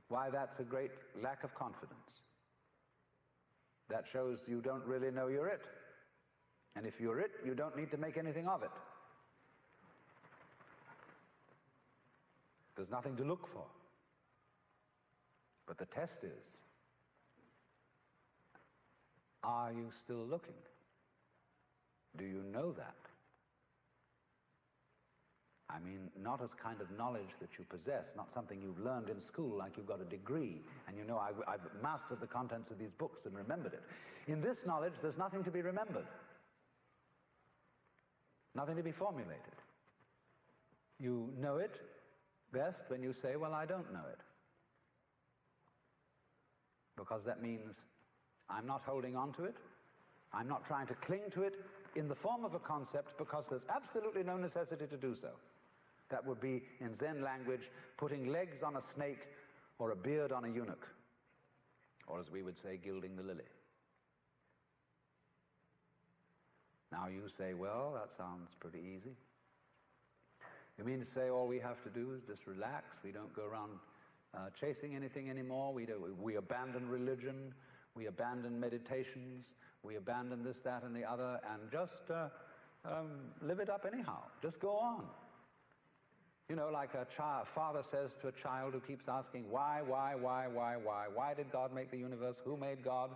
why, that's a great lack of confidence. That shows you don't really know you're it. And if you're it, you don't need to make anything of it. There's nothing to look for. But the test is, are you still looking? Do you know that? I mean, not as kind of knowledge that you possess, not something you've learned in school like you've got a degree, and you know, I've mastered the contents of these books and remembered it. In this knowledge, there's nothing to be remembered. Nothing to be formulated. You know it best when you say, well, I don't know it. Because that means I'm not holding on to it. I'm not trying to cling to it in the form of a concept, because there's absolutely no necessity to do so. That would be, in Zen language, putting legs on a snake or a beard on a eunuch. Or as we would say, gilding the lily. Now you say, well, that sounds pretty easy. You mean to say all we have to do is just relax? We don't go around chasing anything anymore? We abandon religion, we abandon meditations, we abandon this, that, and the other, and just live it up anyhow. Just go on. You know, like a father says to a child who keeps asking, why? Why did God make the universe? Who made God?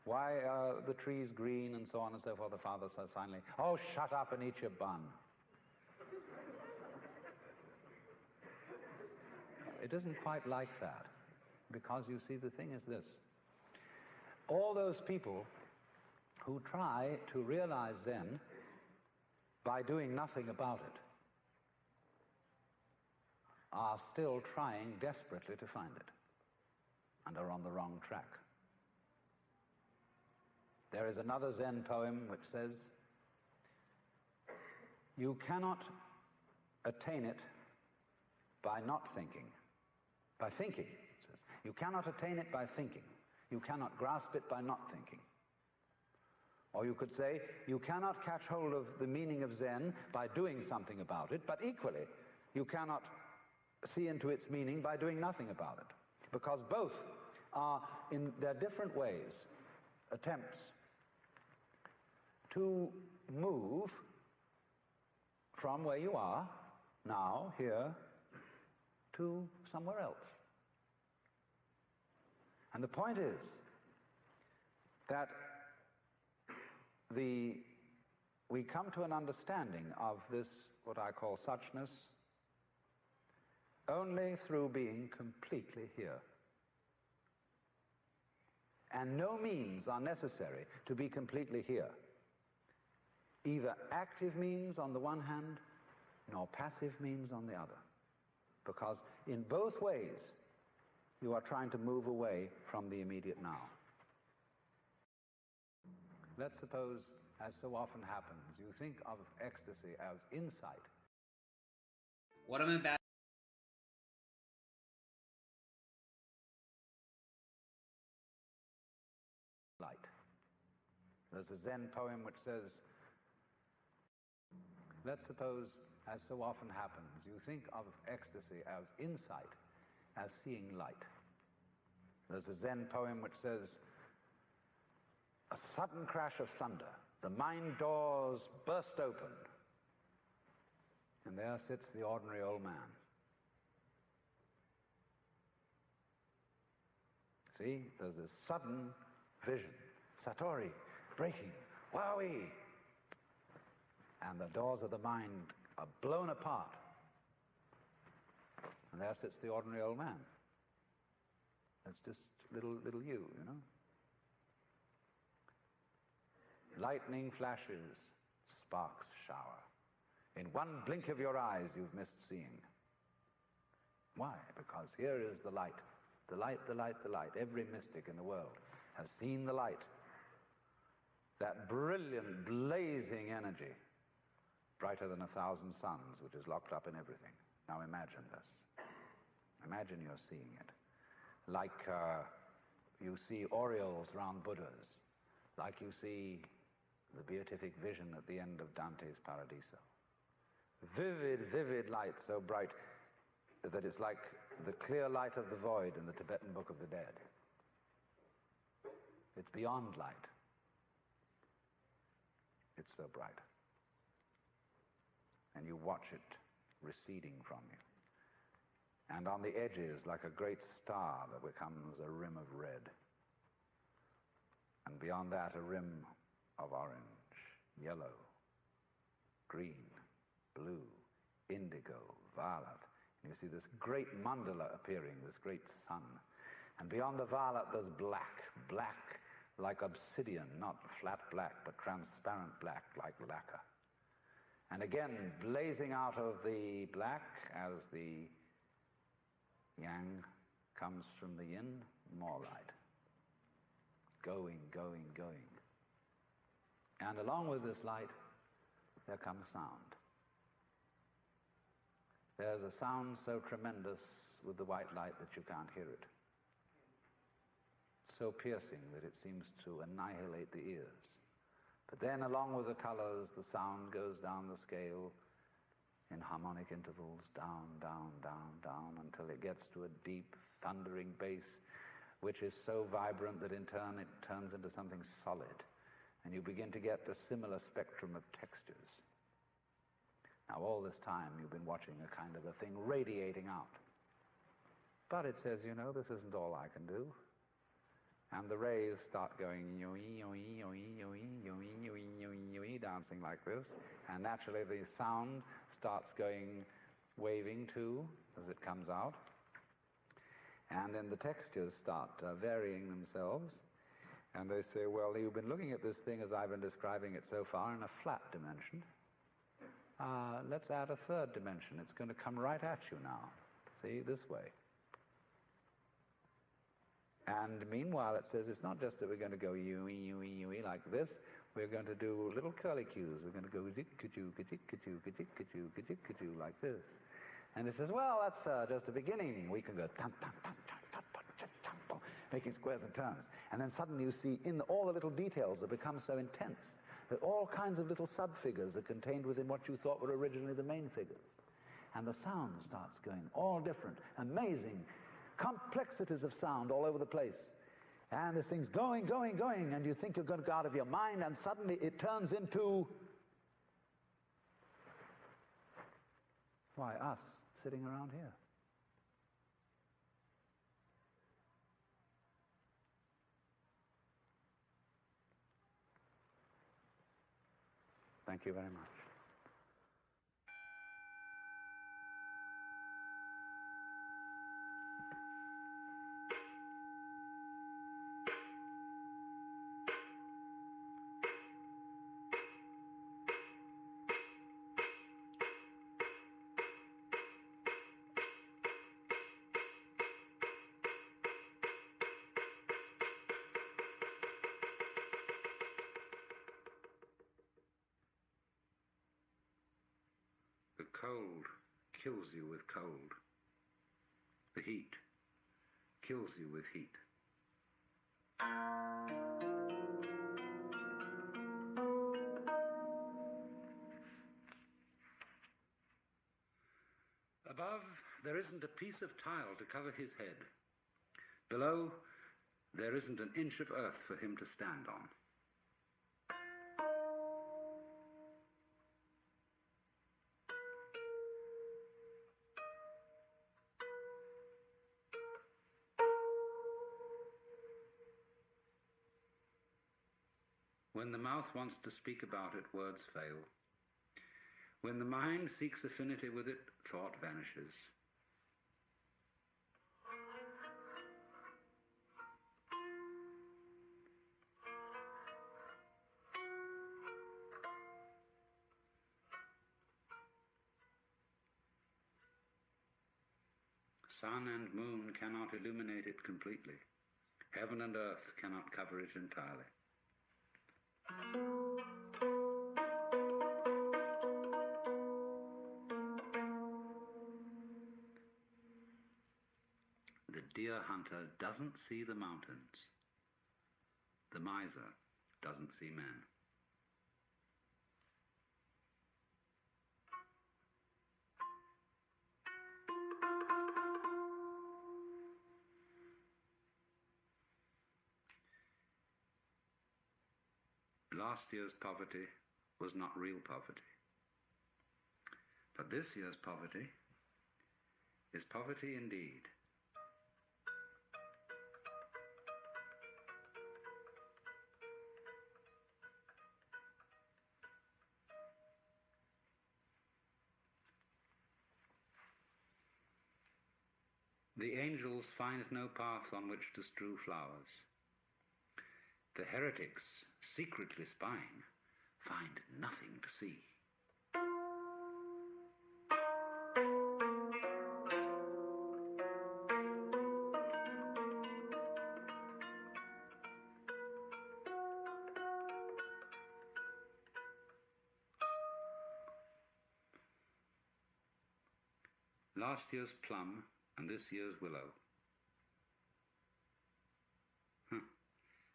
Why are the trees green? And so on and so forth. The father says finally, oh, shut up and eat your bun. It isn't quite like that, because you see, the thing is this. All those people who try to realize Zen by doing nothing about it are still trying desperately to find it, and are on the wrong track. There is another Zen poem which says, you cannot attain it by not thinking. By thinking, it says. You cannot attain it by thinking. You cannot grasp it by not thinking. Or you could say, you cannot catch hold of the meaning of Zen by doing something about it, but equally, you cannot see into its meaning by doing nothing about it. Because both are, in their different ways, attempts to move from where you are, now, here, to somewhere else. And the point is that we come to an understanding of this, what I call suchness, only through being completely here. And no means are necessary to be completely here. Either active means on the one hand, nor passive means on the other. Because in both ways, you are trying to move away from the immediate now. Let's suppose, as so often happens, you think of ecstasy as insight. What I'm about Light. There's a Zen poem which says, let's suppose, as so often happens, you think of ecstasy as insight, as seeing light. There's a Zen poem which says, a sudden crash of thunder, the mind doors burst open, and there sits the ordinary old man. See, there's this sudden vision, Satori, breaking, wowie, and the doors of the mind are blown apart, and there sits the ordinary old man. That's just little you, you know. lightning flashes, sparks shower. In one blink of your eyes you've missed seeing. Why? Because here is the light. The light, the light, the light. Every mystic in the world has seen the light. That brilliant, blazing energy, brighter than 1,000 suns, which is locked up in everything. Now imagine this. Imagine you're seeing it. Like you see aureoles round Buddhas, like you see the beatific vision at the end of Dante's Paradiso. Vivid, vivid light, so bright that it's like the clear light of the void in the Tibetan Book of the Dead. It's beyond light. It's so bright. And you watch it receding from you. And on the edges, like a great star that becomes a rim of red. And beyond that, a rim of orange, yellow, green, blue, indigo, violet. And you see this great mandala appearing, this great sun. And beyond the violet, there's black, black like obsidian, not flat black, but transparent black like lacquer. And again, blazing out of the black as the yang comes from the yin, more light. Going, going, going. And along with this light, there comes sound. There's a sound so tremendous with the white light that you can't hear it. So piercing that it seems to annihilate the ears. But then along with the colors, the sound goes down the scale in harmonic intervals, down, down, down, down, until it gets to a deep, thundering bass, which is so vibrant that in turn it turns into something solid. And you begin to get the similar spectrum of textures. Now all this time you've been watching a kind of a thing radiating out. But it says, you know, this isn't all I can do. And the rays start going yo-ee, yo-ee, yo-ee, yo-ee, yo-ee, yo-ee, yo-ee, yo-ee, dancing like this. And naturally the sound starts going, waving too, as it comes out. And then the textures start varying themselves. And they say, well, you've been looking at this thing as I've been describing it so far in a flat dimension. Let's add a third dimension. It's going to come right at you now. See, this way. And meanwhile, it says it's not just that we're going to go you-ee, you-ee, you-ee like this. We're going to do little curly cues. We're going to go ka-jik-ka-choo, ka-jik-ka-choo, ka-jik-ka-choo, ka-jik-ka-choo like this. And it says, well, that's just the beginning. We can go making squares and turns. And then suddenly you see in all the little details that become so intense that all kinds of little sub-figures are contained within what you thought were originally the main figures. And the sound starts going, all different, amazing complexities of sound all over the place. And this thing's going, going, going, and you think you're going to go out of your mind, and suddenly it turns into, why, us sitting around here. Thank you very much. The cold kills you with cold. The heat kills you with heat. Above, there isn't a piece of tile to cover his head. Below, there isn't an inch of earth for him to stand on. When the mouth wants to speak about it, words fail. When the mind seeks affinity with it, thought vanishes. Sun and moon cannot illuminate it completely. Heaven and earth cannot cover it entirely. The deer hunter doesn't see the mountains. The miser doesn't see men. Last year's poverty was not real poverty. But this year's poverty is poverty indeed. The angels find no path on which to strew flowers. The heretics, secretly spying, find nothing to see. Last year's plum and this year's willow.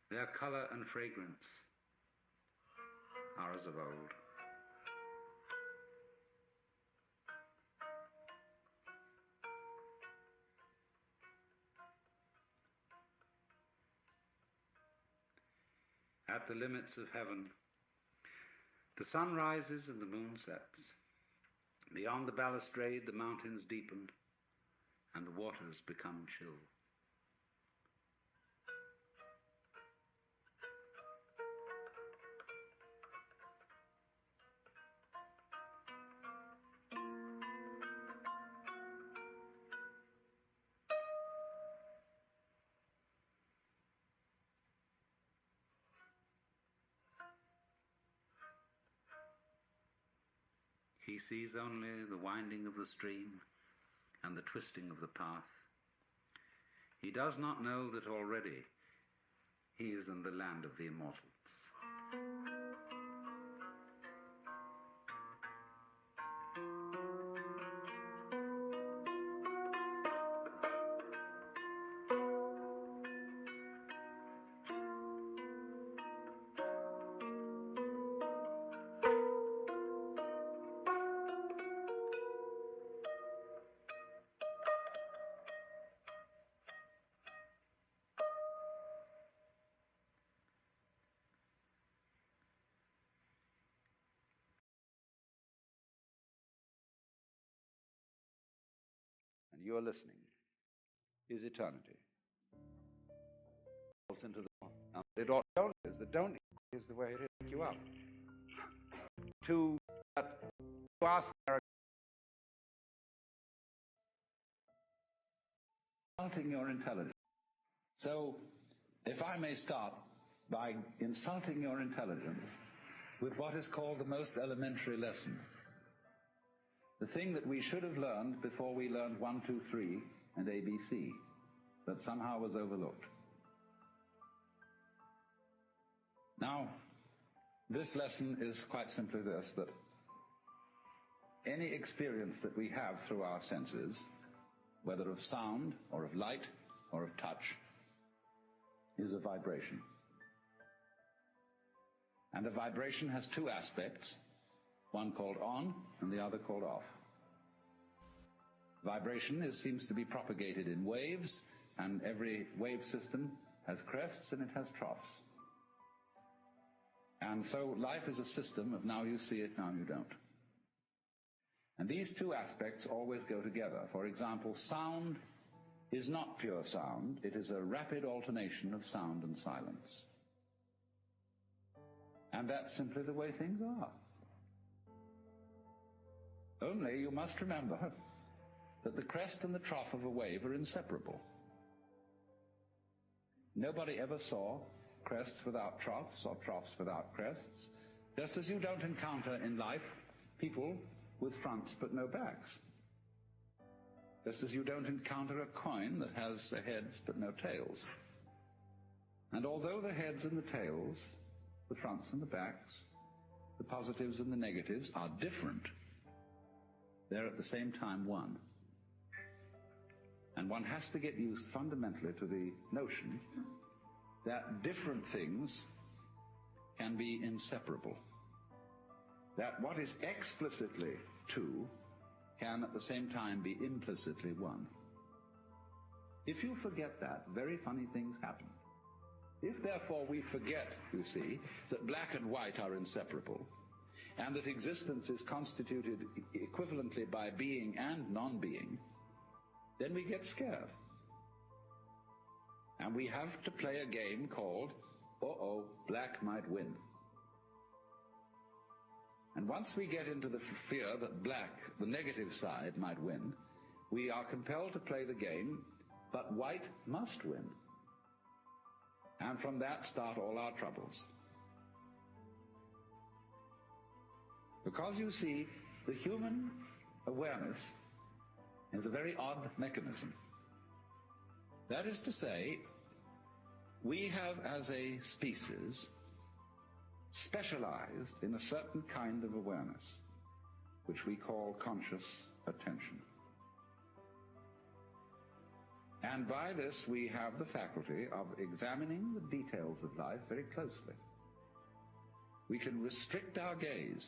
Their color and fragrance are as of old. At the limits of heaven, the sun rises and the moon sets. Beyond the balustrade, the mountains deepen and the waters become chill. He sees only the winding of the stream and the twisting of the path. He does not know that already he is in the land of the immortals. And you are listening, is eternity. Into the, and the don't is the don't is the way it hits you up. To ask insulting your intelligence. So, if I may start by insulting your intelligence with what is called the most elementary lesson. The thing that we should have learned before we learned 1, 2, 3 and ABC, but somehow was overlooked. Now, this lesson is quite simply this, that any experience that we have through our senses, whether of sound or of light or of touch, is a vibration. And a vibration has two aspects, one called on and the other called off. Vibration seems to be propagated in waves, and every wave system has crests and it has troughs. And so life is a system of now you see it, now you don't. And these two aspects always go together. For example, sound is not pure sound. It is a rapid alternation of sound and silence. And that's simply the way things are. Only you must remember that the crest and the trough of a wave are inseparable. Nobody ever saw crests without troughs or troughs without crests, just as you don't encounter in life people with fronts but no backs. just as you don't encounter a coin that has the heads but no tails. And although the heads and the tails, the fronts and the backs, the positives and the negatives are different, they're at the same time one. And one has to get used fundamentally to the notion that different things can be inseparable. That what is explicitly two can at the same time be implicitly one. If you forget that, very funny things happen. If therefore we forget, you see, that black and white are inseparable, and that existence is constituted equivalently by being and non-being, then we get scared. And we have to play a game called, black might win. And once we get into the fear that black, the negative side, might win, we are compelled to play the game, but white must win. And from that start all our troubles. Because you see, the human awareness is a very odd mechanism. That is to say, we have as a species specialized in a certain kind of awareness, which we call conscious attention. And by this we have the faculty of examining the details of life very closely. We can restrict our gaze,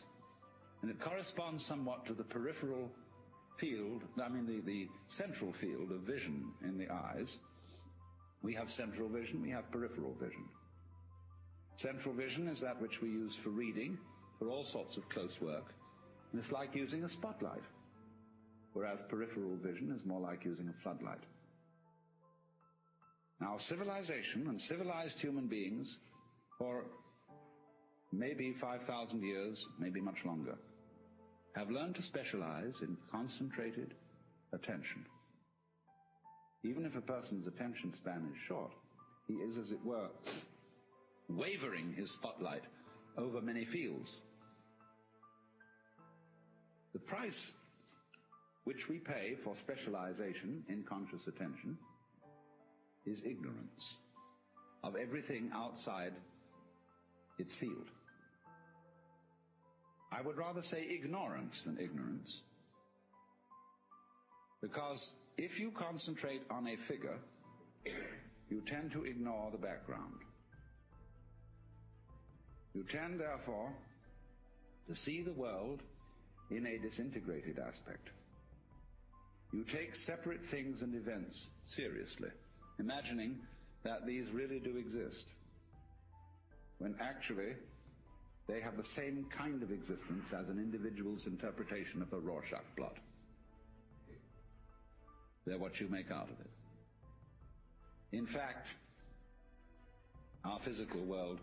and it corresponds somewhat to the peripheral field, the central field of vision in the eyes. We have central vision, we have peripheral vision. Central vision is that which we use for reading, for all sorts of close work, and it's like using a spotlight, whereas peripheral vision is more like using a floodlight. Now, civilization and civilized human beings, for maybe 5,000 years, maybe much longer, have learned to specialize in concentrated attention. Even if a person's attention span is short, he is, as it were, wavering his spotlight over many fields. The price which we pay for specialization in conscious attention is ignorance of everything outside its field. I would rather say ignorance than ignorance, because if you concentrate on a figure, you tend to ignore the background. You tend, therefore, to see the world in a disintegrated aspect. You take separate things and events seriously, imagining that these really do exist, when actually they have the same kind of existence as an individual's interpretation of a Rorschach blot. They're what you make out of it. In fact, our physical world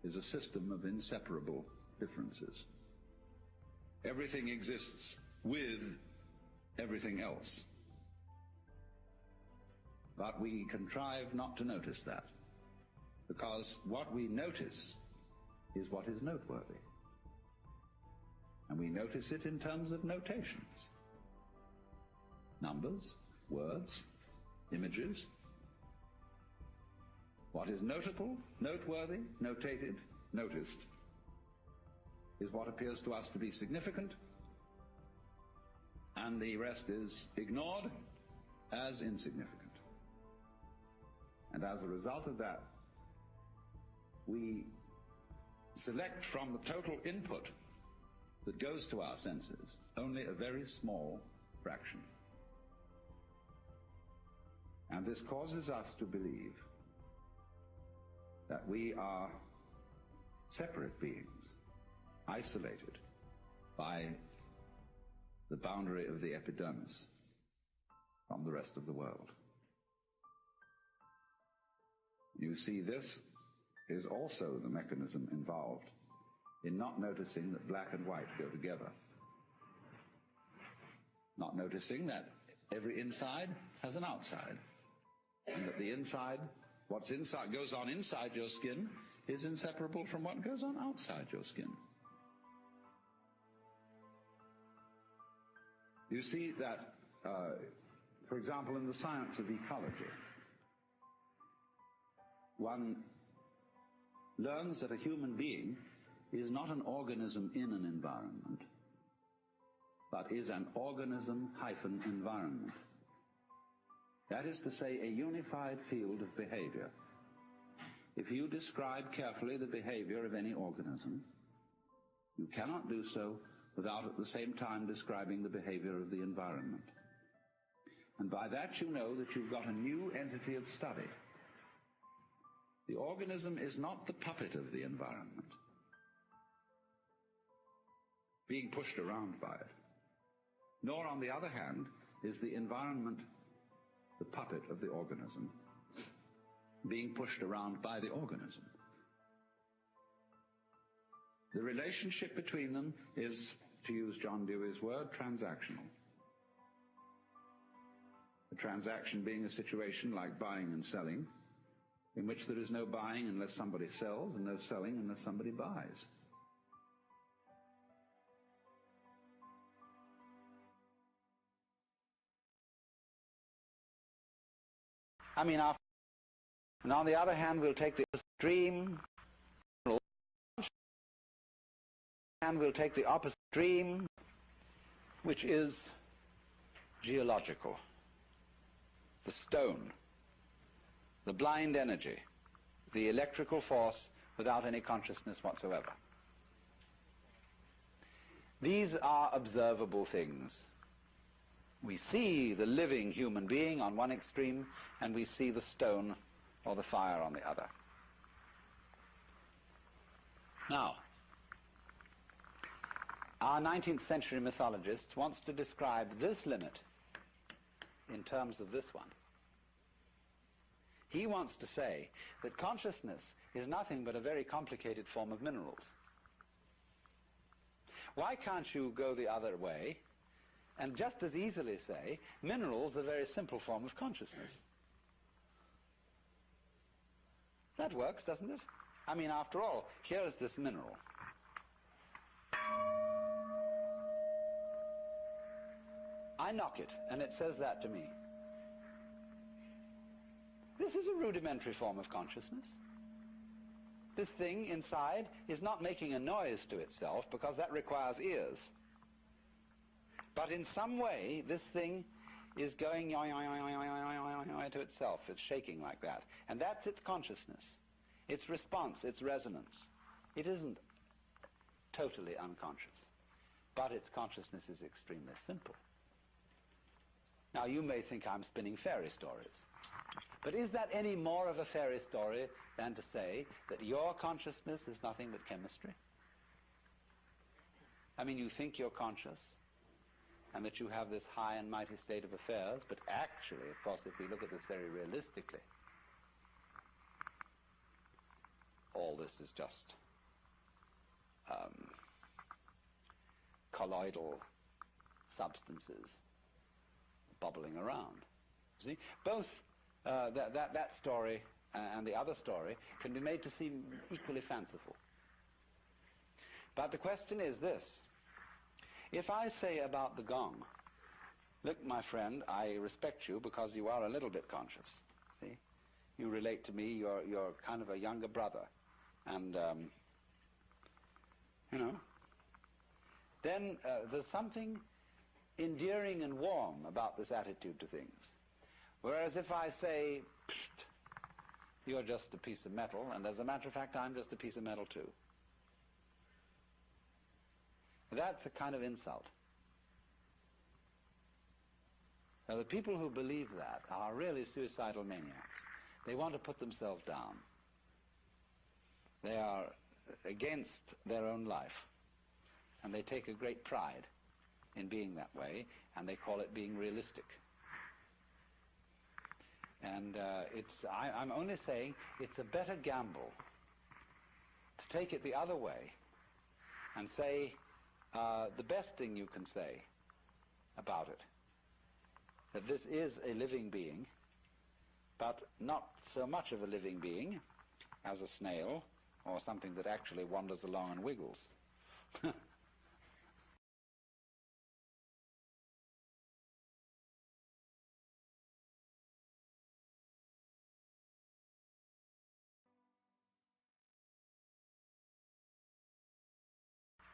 is a system of inseparable differences. Everything exists with everything else. But we contrive not to notice that, because what we notice is what is noteworthy. And we notice it in terms of notations. Numbers, words, images. What is notable, noteworthy, notated, noticed, is what appears to us to be significant, and the rest is ignored as insignificant. And as a result of that, we select from the total input that goes to our senses only a very small fraction. And this causes us to believe that we are separate beings, isolated by the boundary of the epidermis from the rest of the world. You see, this is also the mechanism involved in not noticing that black and white go together. Not noticing that every inside has an outside, and that the inside, what's inside, goes on inside your skin, is inseparable from what goes on outside your skin. You see that For example, in the science of ecology, one learns that a human being is not an organism in an environment, but is an organism-environment. That is to say, a unified field of behavior. If you describe carefully the behavior of any organism, you cannot do so without at the same time describing the behavior of the environment. And by that you know that you've got a new entity of study. The organism is not the puppet of the environment, being pushed around by it. Nor, on the other hand, is the environment the puppet of the organism, being pushed around by the organism. The relationship between them is, to use John Dewey's word, transactional. A transaction being a situation like buying and selling, in which there is no buying unless somebody sells, and no selling unless somebody buys. And on the other hand, we'll take the extreme, and we'll take the opposite extreme, which is geological. The stone, the blind energy, the electrical force without any consciousness whatsoever. These are observable things. We see the living human being on one extreme, and we see the stone or the fire on the other. Now, our 19th century mythologist wants to describe this limit in terms of this one. He wants to say that consciousness is nothing but a very complicated form of minerals. Why can't you go the other way and just as easily say minerals are a very simple form of consciousness? That works, doesn't it? I mean, after all, here is this mineral. I knock it, and it says that to me. This is a rudimentary form of consciousness. This thing inside is not making a noise to itself, because that requires ears. But in some way, this thing is going to itself. It's shaking like that. And that's its consciousness, its response, its resonance. It isn't totally unconscious, but its consciousness is extremely simple. Now, you may think I'm spinning fairy stories, but is that any more of a fairy story than to say that your consciousness is nothing but chemistry? I mean, you think you're conscious, and that you have this high and mighty state of affairs, but actually, of course, if we look at this very realistically, all this is just colloidal substances bubbling around. See? Both that story and the other story can be made to seem equally fanciful. But the question is this. If I say about the gong, look, my friend, I respect you because you are a little bit conscious. See? You relate to me, you're kind of a younger brother. And, then there's something endearing and warm about this attitude to things. Whereas if I say, psst, you're just a piece of metal, and as a matter of fact, I'm just a piece of metal too. That's a kind of insult. Now, the people who believe that are really suicidal maniacs. They want to put themselves down. They are against their own life, and they take a great pride in being that way, and they call it being realistic. And I'm only saying it's a better gamble to take it the other way and say the best thing you can say about it, that this is a living being, but not so much of a living being as a snail or something that actually wanders along and wiggles.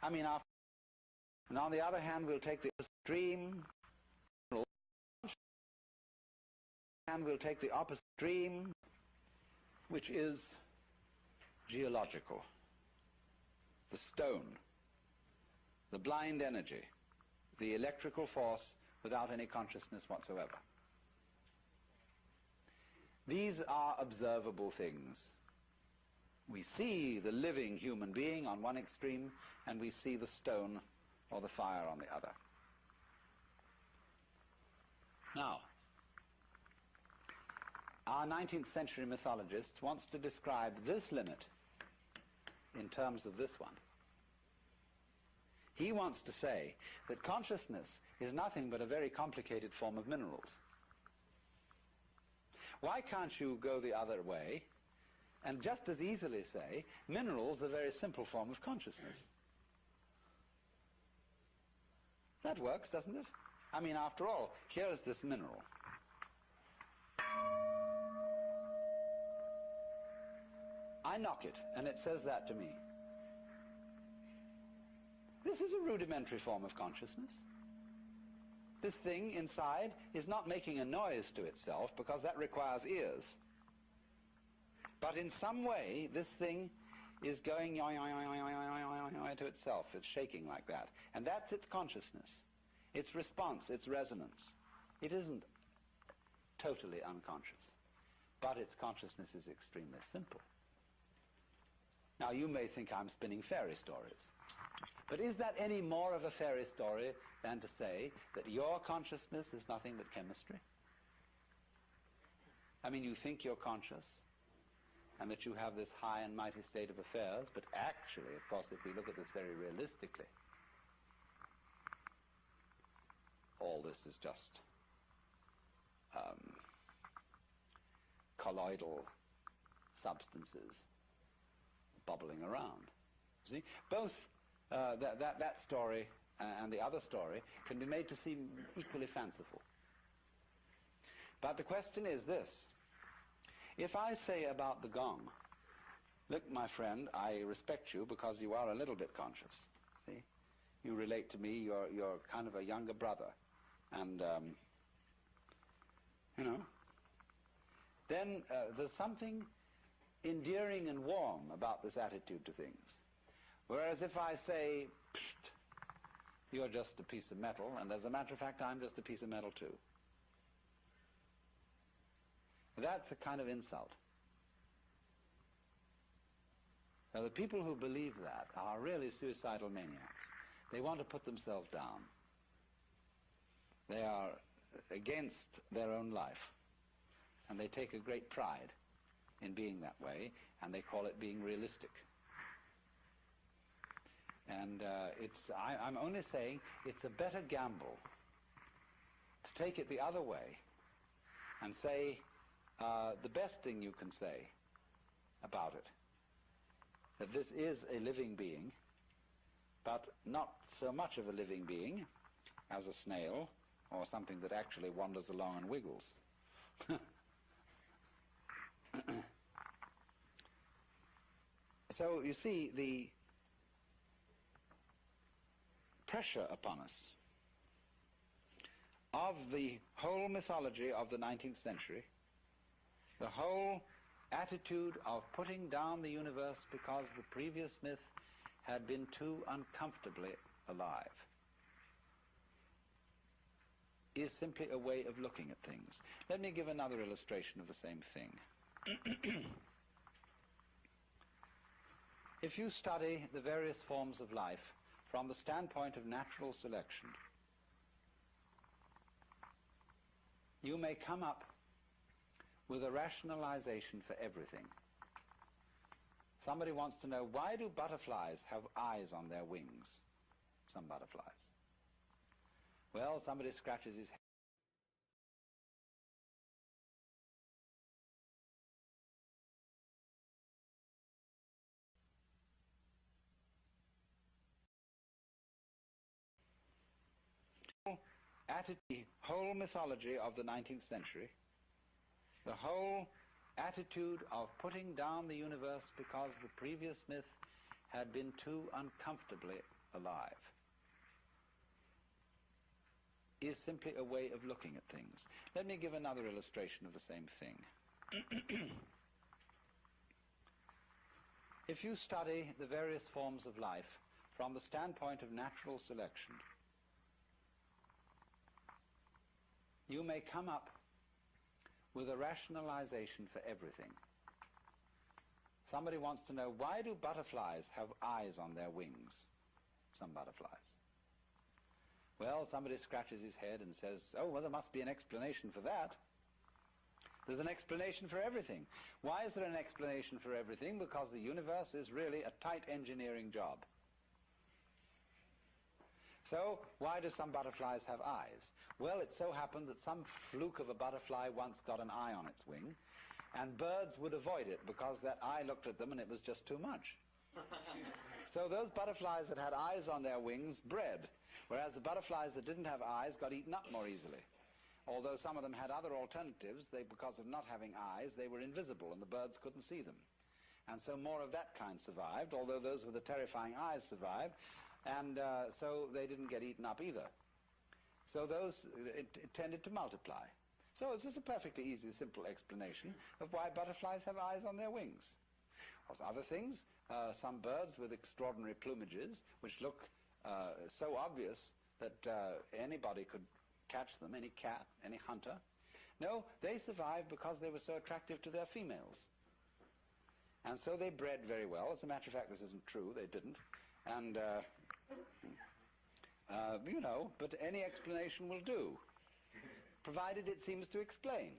And on the other hand, we'll take the extreme, and we'll take the opposite extreme, which is geological. The stone, the blind energy, the electrical force without any consciousness whatsoever. These are observable things. We see the living human being on one extreme, and we see the stone or the fire on the other. Now, our 19th century mythologist wants to describe this limit in terms of this one. He wants to say that consciousness is nothing but a very complicated form of minerals. Why can't you go the other way and just as easily say minerals are a very simple form of consciousness? That works, doesn't it? After all, here's this mineral. I knock it, and it says that to me. This is a rudimentary form of consciousness. This thing inside is not making a noise to itself, because that requires ears. But in some way, this thing is going to itself. It's shaking like that. And that's its consciousness, its response, its resonance. It isn't totally unconscious, but its consciousness is extremely simple. Now, you may think I'm spinning fairy stories, but is that any more of a fairy story than to say that your consciousness is nothing but chemistry? You think you're conscious, and that you have this high and mighty state of affairs, but actually, of course, if we look at this very realistically, all this is just colloidal substances bubbling around. See? Both that story and the other story can be made to seem equally fanciful. But the question is this. If I say about the gong, look, my friend, I respect you because you are a little bit conscious. See? You relate to me, you're kind of a younger brother. And, then there's something endearing and warm about this attitude to things. Whereas if I say, psst, you're just a piece of metal, and as a matter of fact, I'm just a piece of metal too. That's a kind of insult. Now, the people who believe that are really suicidal maniacs. They want to put themselves down. They are against their own life, and they take a great pride in being that way, and they call it being realistic. And I'm only saying it's a better gamble to take it the other way and say the best thing you can say about it, that this is a living being, but not so much of a living being as a snail or something that actually wanders along and wiggles. So you see, the pressure upon us of the whole mythology of the 19th century, the whole attitude of putting down the universe because the previous myth had been too uncomfortably alive, is simply a way of looking at things. Let me give another illustration of the same thing. If you study the various forms of life from the standpoint of natural selection, you may come up with a rationalization for everything. Somebody wants to know, why do butterflies have eyes on their wings? Some butterflies. Well, somebody scratches his head. The whole mythology of the 19th century, the whole attitude of putting down the universe because the previous myth had been too uncomfortably alive is simply a way of looking at things. Let me give another illustration of the same thing. If you study the various forms of life from the standpoint of natural selection, you may come up with a rationalization for everything. Somebody wants to know, why do butterflies have eyes on their wings? Some butterflies. Well, somebody scratches his head and says, oh, well, there must be an explanation for that. There's an explanation for everything. Why is there an explanation for everything? Because the universe is really a tight engineering job. So, why do some butterflies have eyes? Well, it so happened that some fluke of a butterfly once got an eye on its wing, and birds would avoid it because that eye looked at them and it was just too much. So those butterflies that had eyes on their wings bred, whereas the butterflies that didn't have eyes got eaten up more easily. Although some of them had other alternatives, because of not having eyes, they were invisible and the birds couldn't see them. And so more of that kind survived, although those with the terrifying eyes survived, and so they didn't get eaten up either. So those, it tended to multiply. So it's just a perfectly easy, simple explanation of why butterflies have eyes on their wings. Also, other things, some birds with extraordinary plumages, which look so obvious that anybody could catch them, any cat, any hunter. No, they survived because they were so attractive to their females. And so they bred very well. As a matter of fact, this isn't true, they didn't. And, but any explanation will do, provided it seems to explain.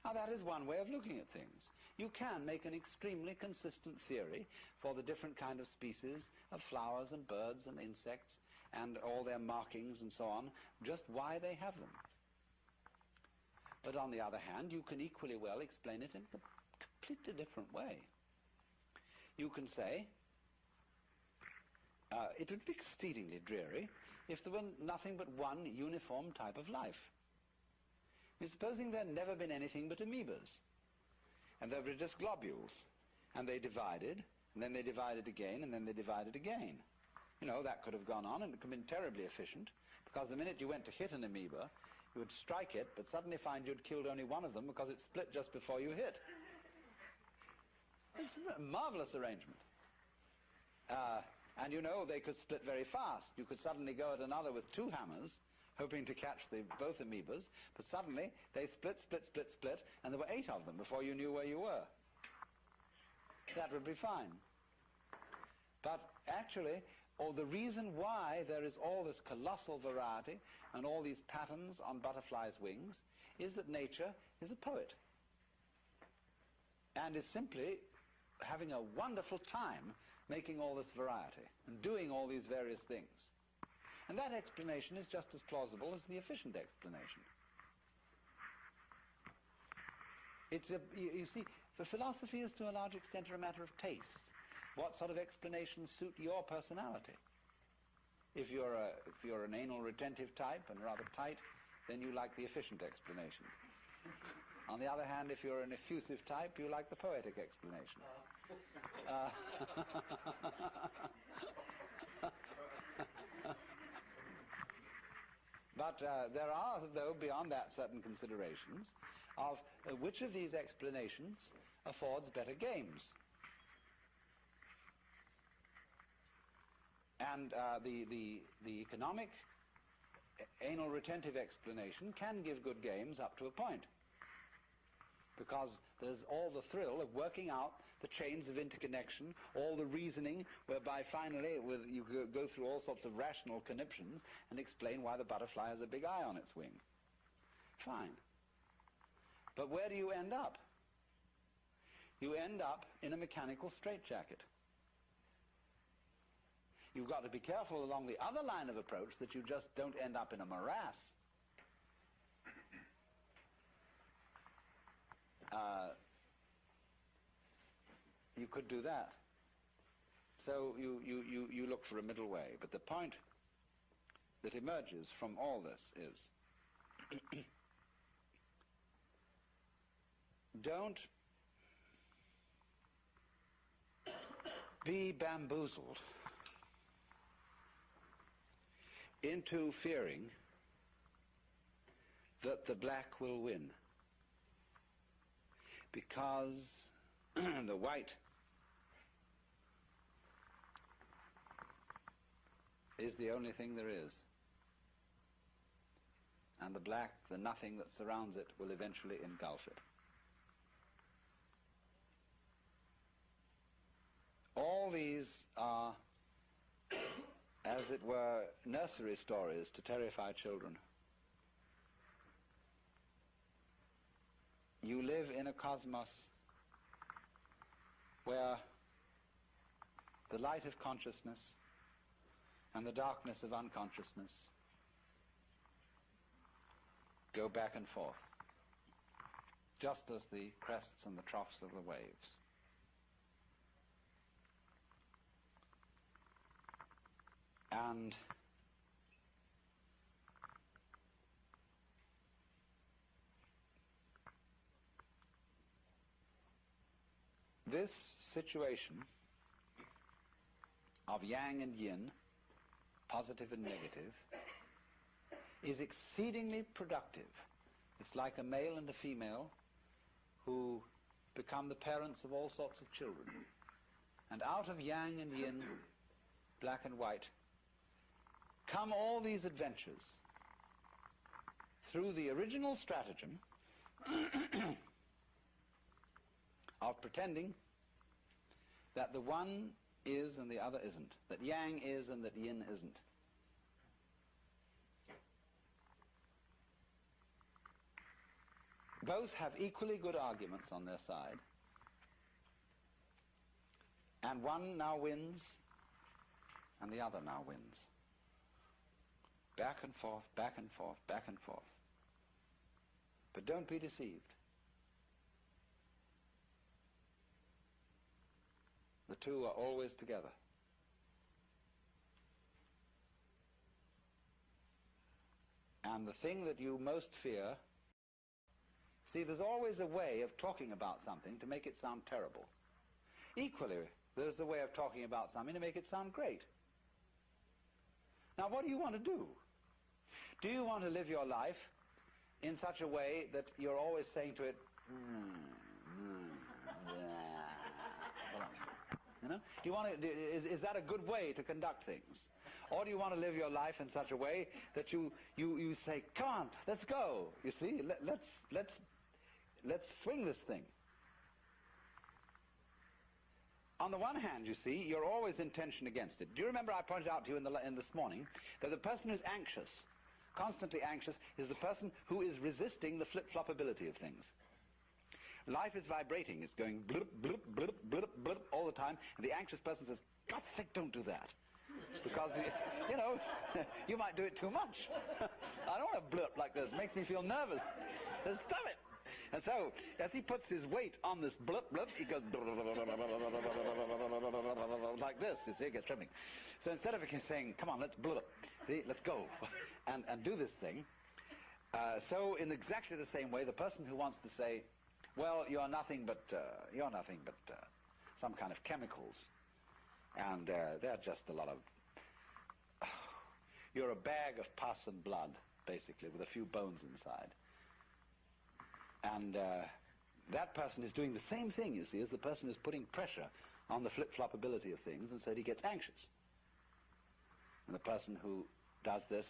Now, that is one way of looking at things. You can make an extremely consistent theory for the different kind of species of flowers and birds and insects and all their markings and so on, just why they have them. But on the other hand, you can equally well explain it in a completely different way. You can say, it would be exceedingly dreary if there were nothing but one uniform type of life. I mean, supposing there had never been anything but amoebas, and there were just globules, and they divided, and then they divided again, and then they divided again. You know, that could have gone on, and it could have been terribly efficient, because the minute you went to hit an amoeba, you would strike it, but suddenly find you'd killed only one of them because it split just before you hit. It's a marvelous arrangement. And you know, they could split very fast. You could suddenly go at another with two hammers, hoping to catch both amoebas, but suddenly they split, and there were 8 of them before you knew where you were. That would be fine. But actually, the reason why there is all this colossal variety and all these patterns on butterflies' wings is that nature is a poet and is simply having a wonderful time making all this variety and doing all these various things. And that explanation is just as plausible as the efficient explanation. You see, the philosophy is to a large extent a matter of taste. What sort of explanations suit your personality? If you're an anal retentive type and rather tight, then you like the efficient explanation. On the other hand, if you're an effusive type, you like the poetic explanation. But there are, though, beyond that, certain considerations of which of these explanations affords better games. And the economic anal retentive explanation can give good games up to a point, because there's all the thrill of working out the chains of interconnection, all the reasoning whereby finally you go through all sorts of rational conniptions and explain why the butterfly has a big eye on its wing. Fine. But where do you end up? You end up in a mechanical straitjacket. You've got to be careful along the other line of approach that you just don't end up in a morass. You could do that. So you look for a middle way. But the point that emerges from all this is don't be bamboozled into fearing that the black will win, because the white is the only thing there is, and the black, the nothing that surrounds it, will eventually engulf it. All these are, as it were, nursery stories to terrify children. You live in a cosmos where the light of consciousness and the darkness of unconsciousness go back and forth, just as the crests and the troughs of the waves. And this situation of yang and yin, positive and negative, is exceedingly productive. It's like a male and a female who become the parents of all sorts of children. And out of yang and yin, black and white, come all these adventures through the original stratagem of pretending that the one is and the other isn't, that yang is and that yin isn't. Both have equally good arguments on their side, and one now wins and the other now wins. Back and forth, back and forth, back and forth. But don't be deceived. The two are always together. And the thing that you most fear, see, there's always a way of talking about something to make it sound terrible. Equally, there's a way of talking about something to make it sound great. Now, what do you want to do? Do you want to live your life in such a way that you're always saying to it, you know? Do you want to? Is that a good way to conduct things? Or do you want to live your life in such a way that you say, "Come on, let's go. You see, let's swing this thing." On the one hand, you see, you're always in tension against it. Do you remember I pointed out to you in this morning that the person who's anxious, constantly anxious, is the person who is resisting the flip-flopability of things. Life is vibrating. It's going blip, blip, blip, blip, blip all the time. And the anxious person says, "God's sake, don't do that." Because, you know, you might do it too much. I don't want to blip like this. It makes me feel nervous. Stop it. And so, as he puts his weight on this blip, blip, he goes like this. You see, it gets tripping. So instead of saying, "Come on, let's blip, see, let's go," and do this thing, so in exactly the same way, the person who wants to say, "Well, you're nothing but some kind of chemicals, and they're just a lot of, you're a bag of pus and blood, basically, with a few bones inside." And that person is doing the same thing, you see, as the person who's putting pressure on the flip-flopability of things, and so he gets anxious. And the person who does this,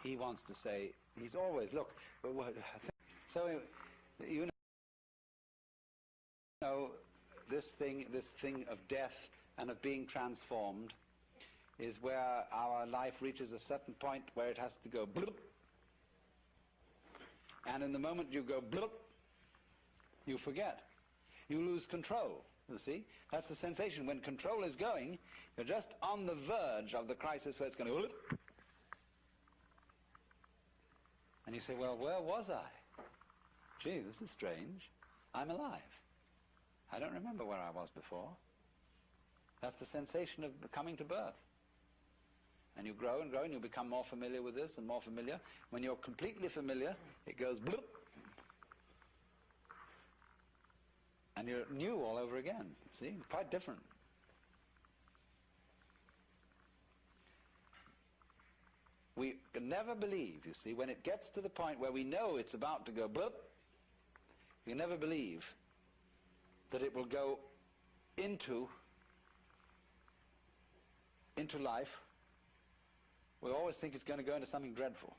he wants to say, he's always, look, so you know, this thing of death and of being transformed is where our life reaches a certain point where it has to go bloop. And in the moment you go bloop, you forget. You lose control, you see. That's the sensation. When control is going, you're just on the verge of the crisis where it's going to bloop. And you say, "Well, where was I? Gee, this is strange. I'm alive. I don't remember where I was before." That's the sensation of coming to birth. And you grow and grow, and you become more familiar with this and more familiar. When you're completely familiar, it goes bloop. And you're new all over again. See? It's quite different. We can never believe, you see, when it gets to the point where we know it's about to go blip, we never believe that it will go into life. We always think it's going to go into something dreadful.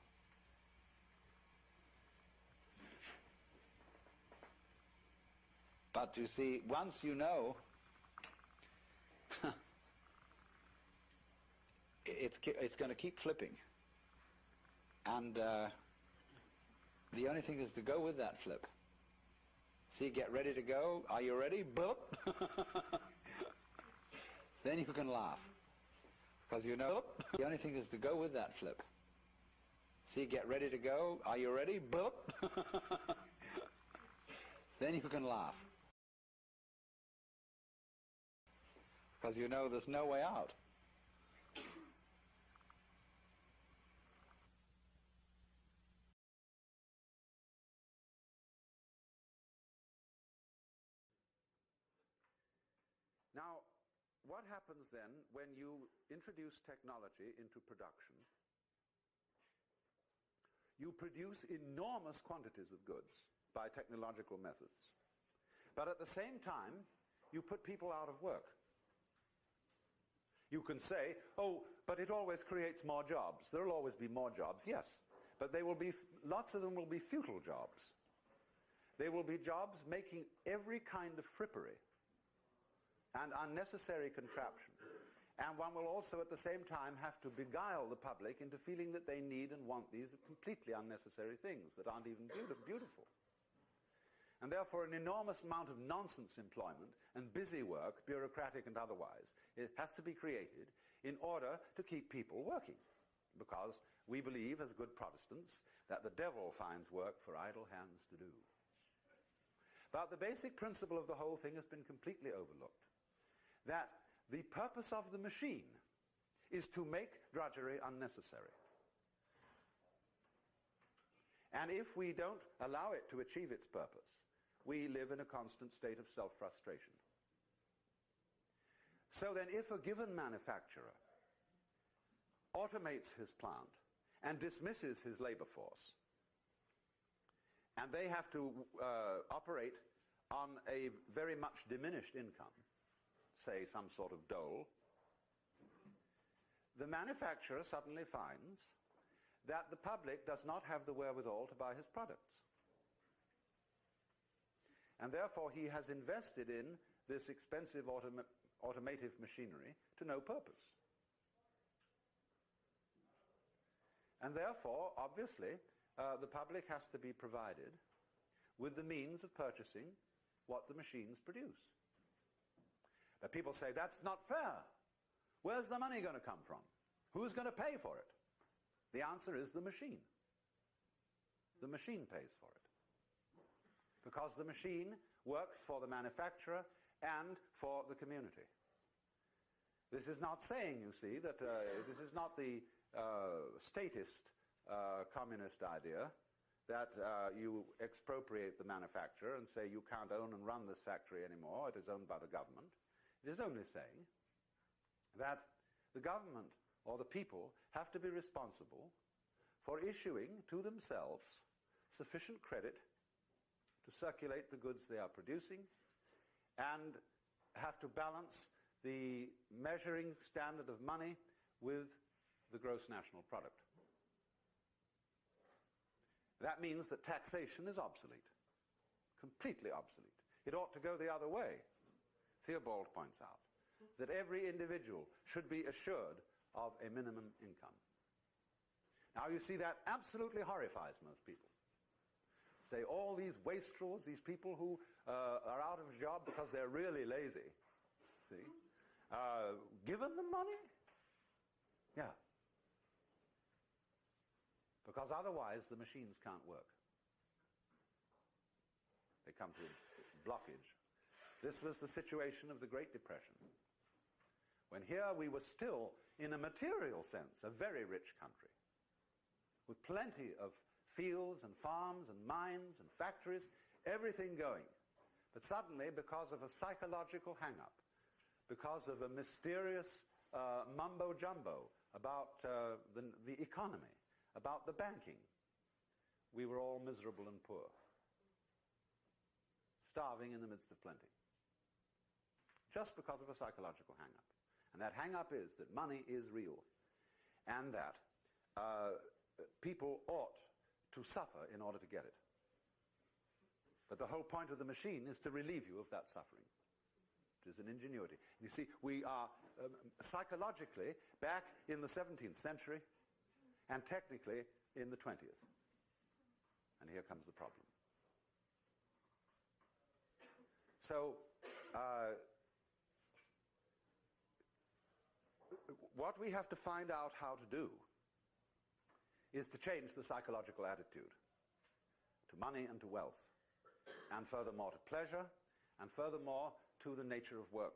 But you see, once you know, it's going to keep flipping. And the only thing is to go with that flip. See, get ready to go. Are you ready? Boop. Then you can laugh. Because you know, the only thing is to go with that flip. See, get ready to go. Are you ready? Boop. Then you can laugh. Because you know there's no way out. Now, what happens then when you introduce technology into production? You produce enormous quantities of goods by technological methods. But at the same time, you put people out of work. You can say, oh, but it always creates more jobs. There will always be more jobs, yes. But they will be, lots of them will be futile jobs. They will be jobs making every kind of frippery and unnecessary contraption. And one will also at the same time have to beguile the public into feeling that they need and want these completely unnecessary things that aren't even beautiful. And therefore an enormous amount of nonsense employment and busy work, bureaucratic and otherwise, it has to be created in order to keep people working. Because we believe, as good Protestants, that the devil finds work for idle hands to do. But the basic principle of the whole thing has been completely overlooked. That the purpose of the machine is to make drudgery unnecessary. And if we don't allow it to achieve its purpose, we live in a constant state of self-frustration. So then if a given manufacturer automates his plant and dismisses his labor force, and they have to operate on a very much diminished income, say some sort of dole, the manufacturer suddenly finds that the public does not have the wherewithal to buy his products. And therefore he has invested in this expensive automative machinery to no purpose. And therefore, obviously, the public has to be provided with the means of purchasing what the machines produce. But people say, that's not fair. Where's the money going to come from? Who's going to pay for it? The answer is the machine. The machine pays for it. Because the machine works for the manufacturer and for the community. This is not saying, you see, that this is not the statist communist idea that you expropriate the manufacturer and say you can't own and run this factory anymore, it is owned by the government. It is only saying that the government or the people have to be responsible for issuing to themselves sufficient credit to circulate the goods they are producing and have to balance the measuring standard of money with the gross national product. That means that taxation is obsolete, completely obsolete. It ought to go the other way. Theobald points out that every individual should be assured of a minimum income. Now you see, that absolutely horrifies most people. Say all these wastrels, these people who are out of a job because they're really lazy, see, given them money? Yeah. Because otherwise the machines can't work. They come to a blockage. This was the situation of the Great Depression, when here we were still, in a material sense, a very rich country, with plenty of fields and farms and mines and factories, everything going. But suddenly, because of a psychological hang-up, because of a mysterious mumbo-jumbo about the economy, about the banking, we were all miserable and poor, starving in the midst of plenty, just because of a psychological hang-up. And that hang-up is that money is real, and that people ought to suffer in order to get it. But the whole point of the machine is to relieve you of that suffering. It is an ingenuity. You see, we are psychologically back in the 17th century and technically in the 20th. And here comes the problem. So, what we have to find out how to do is to change the psychological attitude to money and to wealth, and furthermore to pleasure, and furthermore to the nature of work.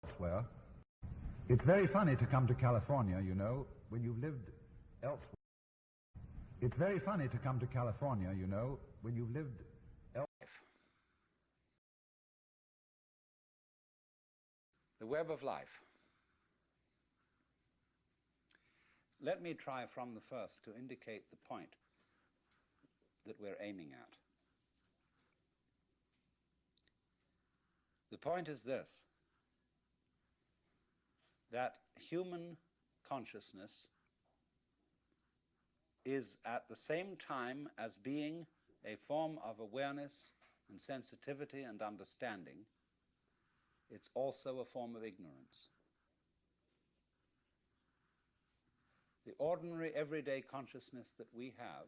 Elsewhere. It's very funny to come to California, you know, when you've lived elsewhere. It's very funny to come to California, you know, when you've lived elsewhere. The web of life. Let me try from the first to indicate the point that we're aiming at. The point is this, that human consciousness is at the same time as being a form of awareness and sensitivity and understanding, it's also a form of ignorance. The ordinary, everyday consciousness that we have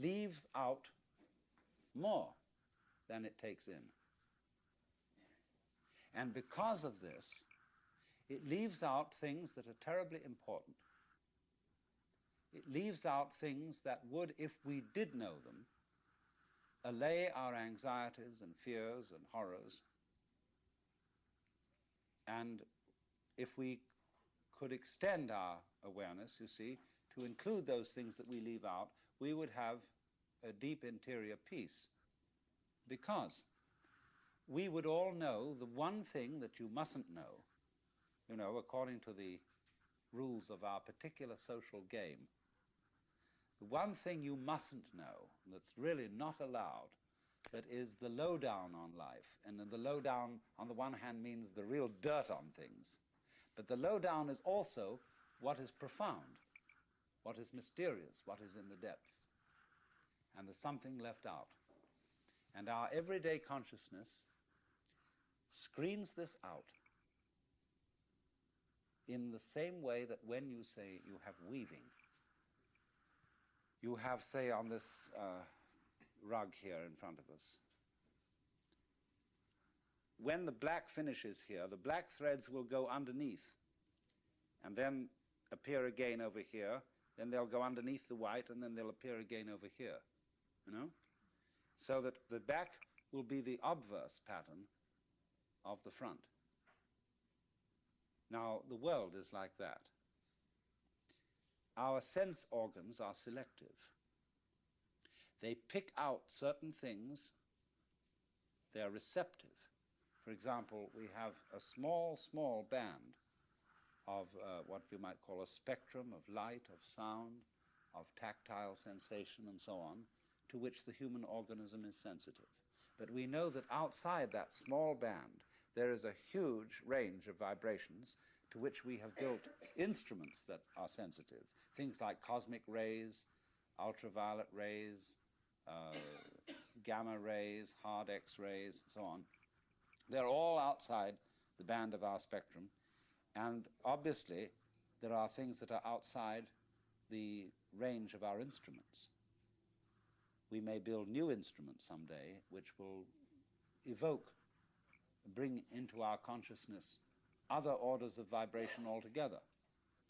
leaves out more than it takes in. And because of this, it leaves out things that are terribly important. It leaves out things that would, if we did know them, allay our anxieties and fears and horrors. And if we could extend our awareness, you see, to include those things that we leave out, we would have a deep interior peace. Because we would all know the one thing that you mustn't know, you know, according to the rules of our particular social game. The one thing you mustn't know, that's really not allowed, that is the lowdown on life. And the lowdown, on the one hand, means the real dirt on things. But the lowdown is also what is profound, what is mysterious, what is in the depths. And there's something left out. And our everyday consciousness screens this out in the same way that when you say you have weaving, you have, say, on this rug here in front of us, when the black finishes here, the black threads will go underneath and then appear again over here, then they'll go underneath the white, and then they'll appear again over here, you know? So that the back will be the obverse pattern of the front. Now, the world is like that. Our sense organs are selective. They pick out certain things, they're receptive, For example, we have a small, small band of what you might call a spectrum of light, of sound, of tactile sensation, and so on, to which the human organism is sensitive. But we know that outside that small band, there is a huge range of vibrations to which we have built instruments that are sensitive. Things like cosmic rays, ultraviolet rays, gamma rays, hard X-rays, so on. They're all outside the band of our spectrum, and obviously there are things that are outside the range of our instruments. We may build new instruments someday which will evoke, bring into our consciousness other orders of vibration altogether,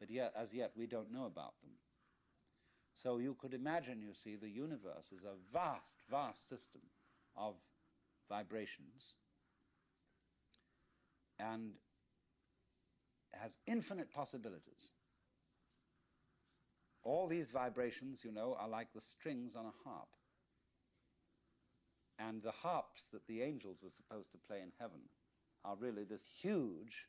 but yet, as yet, we don't know about them. So you could imagine, you see, the universe is a vast, vast system of vibrations and has infinite possibilities. All these vibrations, you know, are like the strings on a harp. And the harps that the angels are supposed to play in heaven are really this huge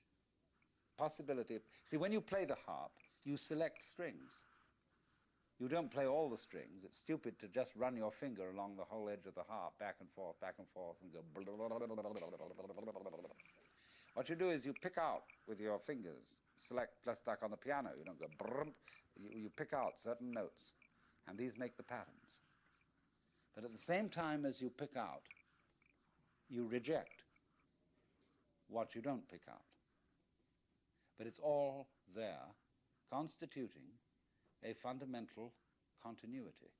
possibility. See, when you play the harp, you select strings. You don't play all the strings. It's stupid to just run your finger along the whole edge of the harp, back and forth, and go. What you do is you pick out with your fingers, select, just like on the piano, you don't go brrrm. You pick out certain notes, and these make the patterns. But at the same time as you pick out, you reject what you don't pick out. But it's all there, constituting a fundamental continuity,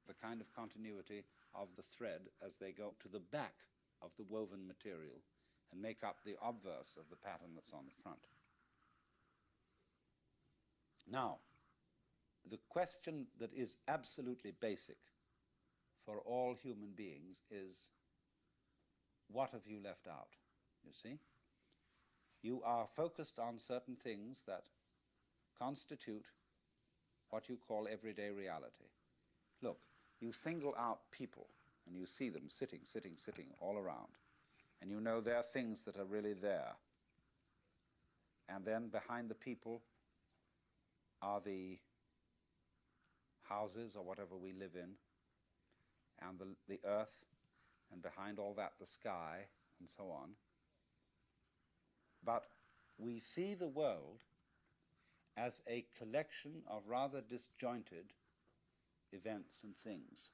the kind of continuity of the thread as they go to the back of the woven material and make up the obverse of the pattern that's on the front. Now, the question that is absolutely basic for all human beings is, what have you left out? You see? You are focused on certain things that constitute what you call everyday reality. Look, you single out people, and you see them sitting all around, and you know there are things that are really there. And then behind the people are the houses or whatever we live in, and the earth, and behind all that the sky, and so on. But we see the world as a collection of rather disjointed events and things.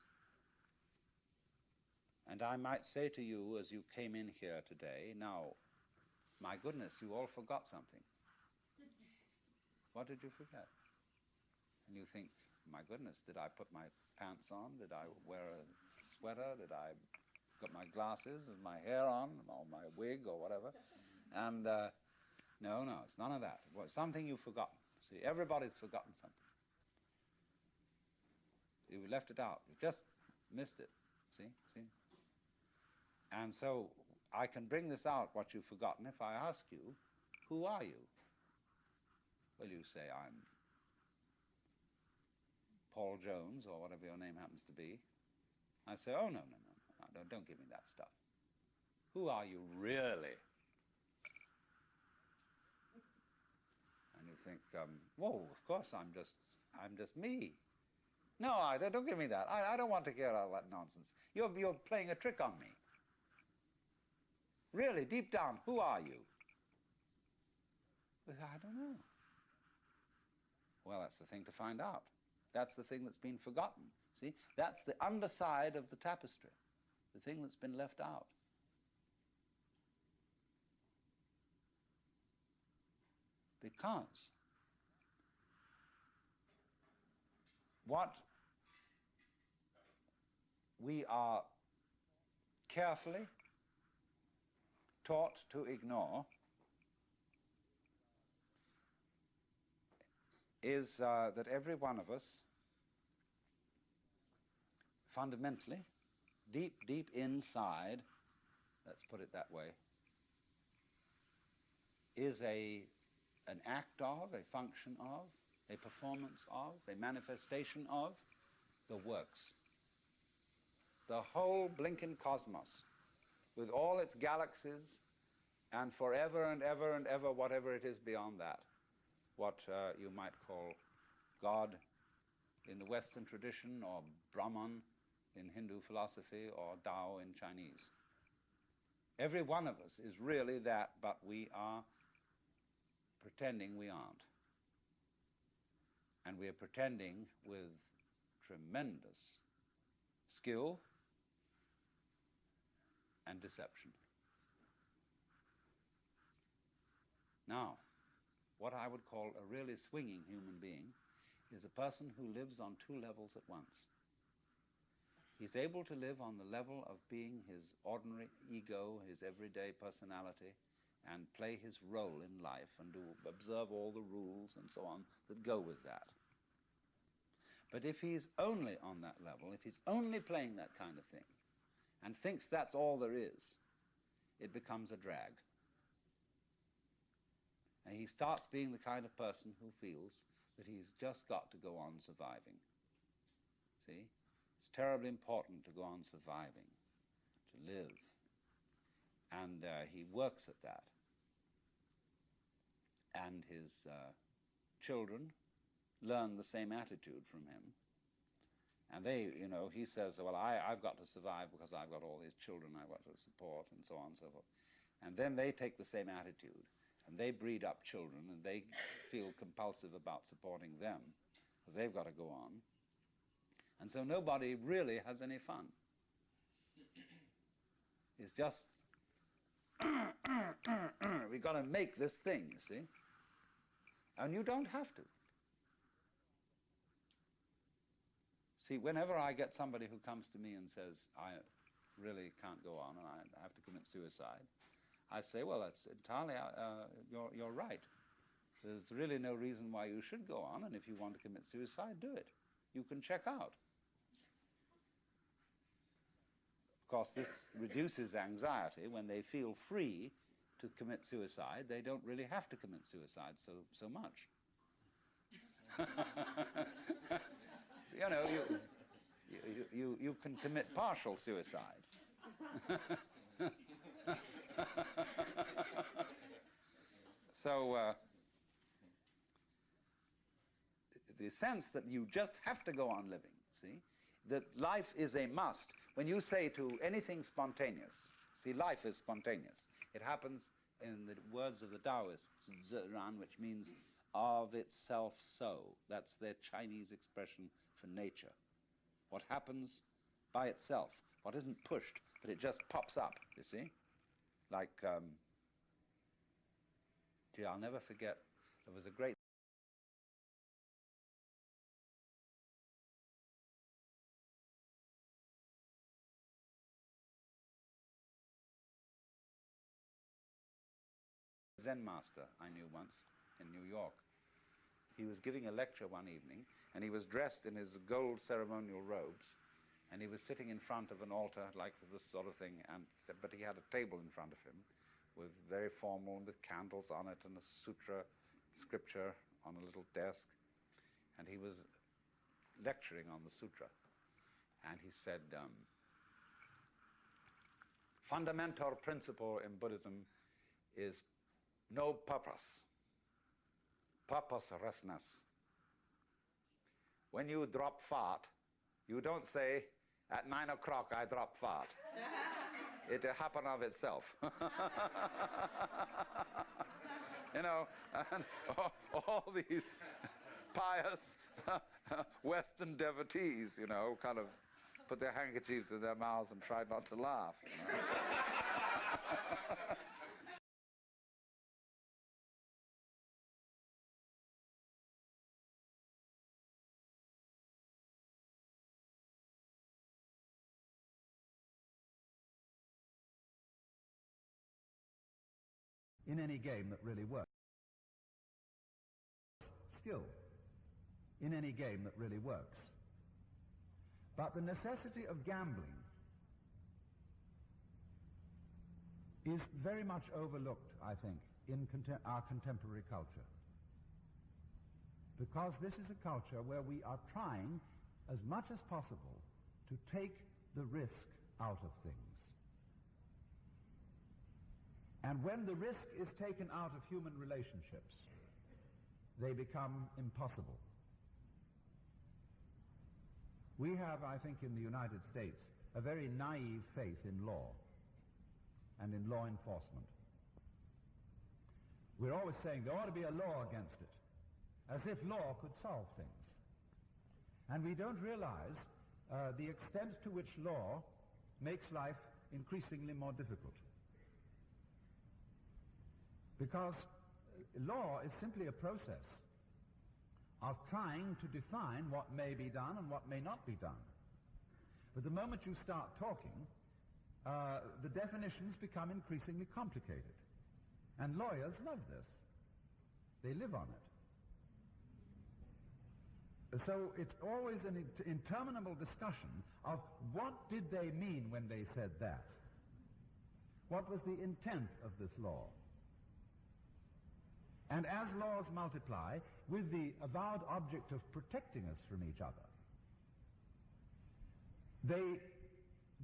And I might say to you as you came in here today, now, my goodness, you all forgot something. What did you forget? And you think, my goodness, did I put my pants on? Did I wear a sweater? Did I got my glasses and my hair on, or my wig or whatever? And no, it's none of that. It was something you've forgotten. See, everybody's forgotten something. You left it out. You've just missed it. See? And so I can bring this out, what you've forgotten, if I ask you, who are you? Well, you say, I'm Paul Jones, or whatever your name happens to be. I say, oh, no, don't give me that stuff. Who are you really? And you think, whoa, of course I'm just me. No, don't give me that. I don't want to hear all that nonsense. You're playing a trick on me. Really, deep down, who are you? I don't know. Well, that's the thing to find out. That's the thing that's been forgotten. See, that's the underside of the tapestry, the thing that's been left out. Because what we are carefully taught to ignore is that every one of us, fundamentally, deep inside, let's put it that way, is an act of, a function of, a performance of, a manifestation of the works. The whole blinking cosmos, with all its galaxies and forever and ever and ever, whatever it is beyond that, what you might call God in the Western tradition, or Brahman in Hindu philosophy, or Tao in Chinese. Every one of us is really that, but we are pretending we aren't. And we are pretending with tremendous skill and deception. Now, what I would call a really swinging human being is a person who lives on two levels at once. He's able to live on the level of being his ordinary ego, his everyday personality, and play his role in life and observe all the rules and so on that go with that. But if he's only on that level, if he's only playing that kind of thing, and thinks that's all there is, it becomes a drag. And he starts being the kind of person who feels that he's just got to go on surviving. See? It's terribly important to go on surviving, to live. And he works at that. And his children learn the same attitude from him. And they, he says, well, I've got to survive because I've got all these children I've got to support, and so on and so forth. And then they take the same attitude, and they breed up children, and they feel compulsive about supporting them, because they've got to go on. And so nobody really has any fun. It's just, we've got to make this thing, you see. And you don't have to. See, whenever I get somebody who comes to me and says, I really can't go on and I have to commit suicide, I say, well, that's entirely, you're right. There's really no reason why you should go on, and if you want to commit suicide, do it. You can check out. Of course, this reduces anxiety. When they feel free to commit suicide, they don't really have to commit suicide so much. You can commit partial suicide. So the sense that you just have to go on living, see, that life is a must. When you say to anything spontaneous, see, life is spontaneous. It happens, in the words of the Taoists, Zhen, which means of itself so. That's their Chinese expression for nature. What happens by itself, what isn't pushed, but it just pops up, you see? Like, I'll never forget, there was a great Zen master I knew once in New York. He was giving a lecture one evening, and he was dressed in his gold ceremonial robes, and he was sitting in front of an altar like this sort of thing, but he had a table in front of him with very formal, with candles on it, and a sutra scripture on a little desk, and he was lecturing on the sutra. And he said, fundamental principle in Buddhism is no purpose, purposelessness. When you drop fart, you don't say, at 9 o'clock I drop fart. It happened of itself. And all these pious Western devotees, kind of put their handkerchiefs in their mouths and try not to laugh. In any game that really works. Skill. In any game that really works. But the necessity of gambling is very much overlooked, I think, in our contemporary culture. Because this is a culture where we are trying, as much as possible, to take the risk out of things. And when the risk is taken out of human relationships, they become impossible. We have, I think, in the United States, a very naive faith in law and in law enforcement. We're always saying there ought to be a law against it, as if law could solve things. And we don't realize the extent to which law makes life increasingly more difficult. Because law is simply a process of trying to define what may be done and what may not be done. But the moment you start talking, the definitions become increasingly complicated. And lawyers love this. They live on it. So it's always an interminable discussion of what did they mean when they said that? What was the intent of this law? And as laws multiply, with the avowed object of protecting us from each other, they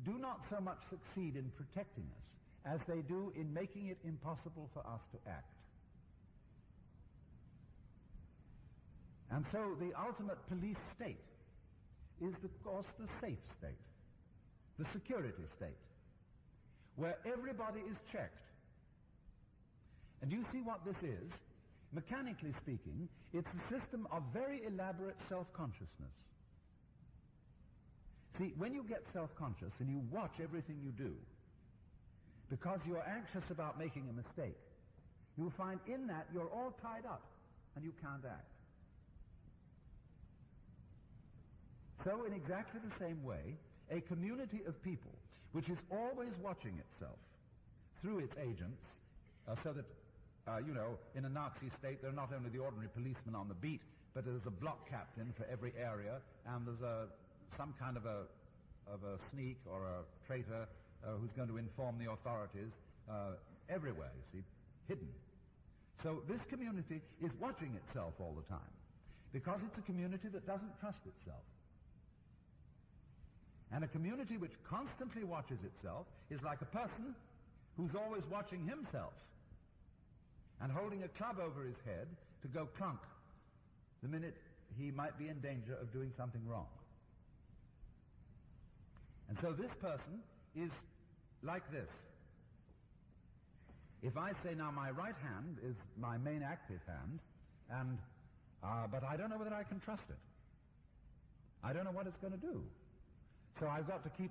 do not so much succeed in protecting us as they do in making it impossible for us to act. And so the ultimate police state is, of course, the safe state, the security state, where everybody is checked. And you see what this is? Mechanically speaking, it's a system of very elaborate self-consciousness. See, when you get self-conscious and you watch everything you do, because you're anxious about making a mistake, you'll find in that you're all tied up and you can't act. So in exactly the same way, a community of people which is always watching itself through its agents, so that in a Nazi state, there are not only the ordinary policemen on the beat, but there's a block captain for every area, and there's some kind of a sneak or a traitor who's going to inform the authorities everywhere, you see, hidden. So this community is watching itself all the time, because it's a community that doesn't trust itself. And a community which constantly watches itself is like a person who's always watching himself and holding a club over his head to go clunk the minute he might be in danger of doing something wrong. And so this person is like this. If I say now my right hand is my main active hand, and but I don't know whether I can trust it. I don't know what it's going to do. So I've got to keep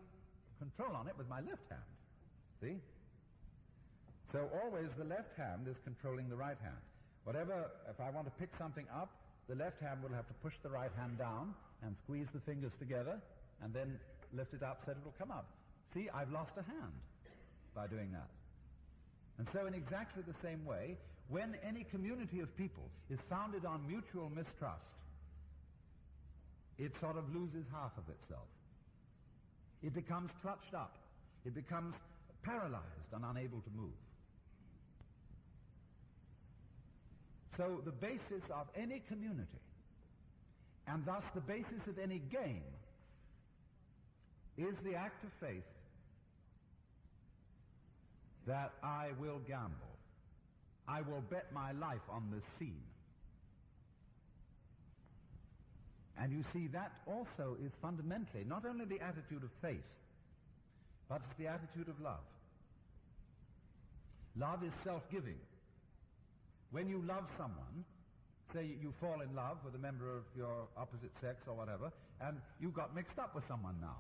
control on it with my left hand. See? So always the left hand is controlling the right hand. If I want to pick something up, the left hand will have to push the right hand down and squeeze the fingers together and then lift it up so that it will come up. See, I've lost a hand by doing that. And so in exactly the same way, when any community of people is founded on mutual mistrust, it sort of loses half of itself. It becomes clutched up. It becomes paralyzed and unable to move. So the basis of any community, and thus the basis of any game, is the act of faith that I will gamble. I will bet my life on this scene. And you see, that also is fundamentally not only the attitude of faith, but it's the attitude of love. Love is self-giving. When you love someone, say you fall in love with a member of your opposite sex or whatever, and you got mixed up with someone now,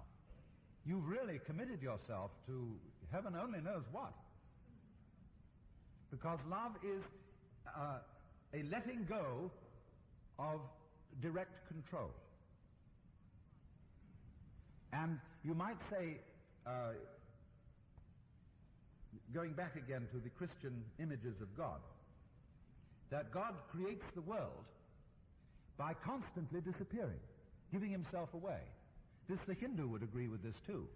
you've really committed yourself to heaven only knows what. Because love is a letting go of direct control. And you might say, going back again to the Christian images of God, that God creates the world by constantly disappearing, giving himself away. The Hindu would agree with this too.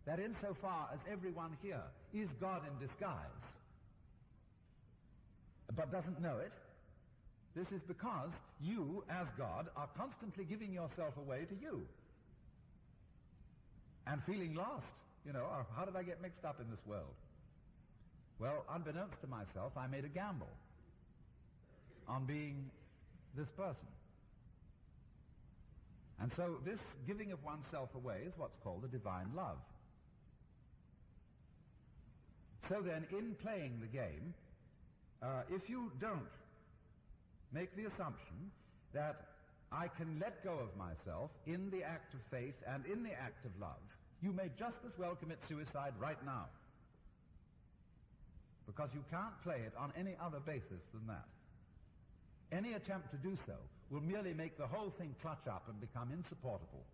That insofar as everyone here is God in disguise, but doesn't know it, this is because you, as God, are constantly giving yourself away to you. And feeling lost. How did I get mixed up in this world? Well, unbeknownst to myself, I made a gamble on being this person. And so this giving of oneself away is what's called a divine love. So then, in playing the game, if you don't make the assumption that I can let go of myself in the act of faith and in the act of love, you may just as well commit suicide right now. Because you can't play it on any other basis than that. Any attempt to do so will merely make the whole thing clutch up and become insupportable,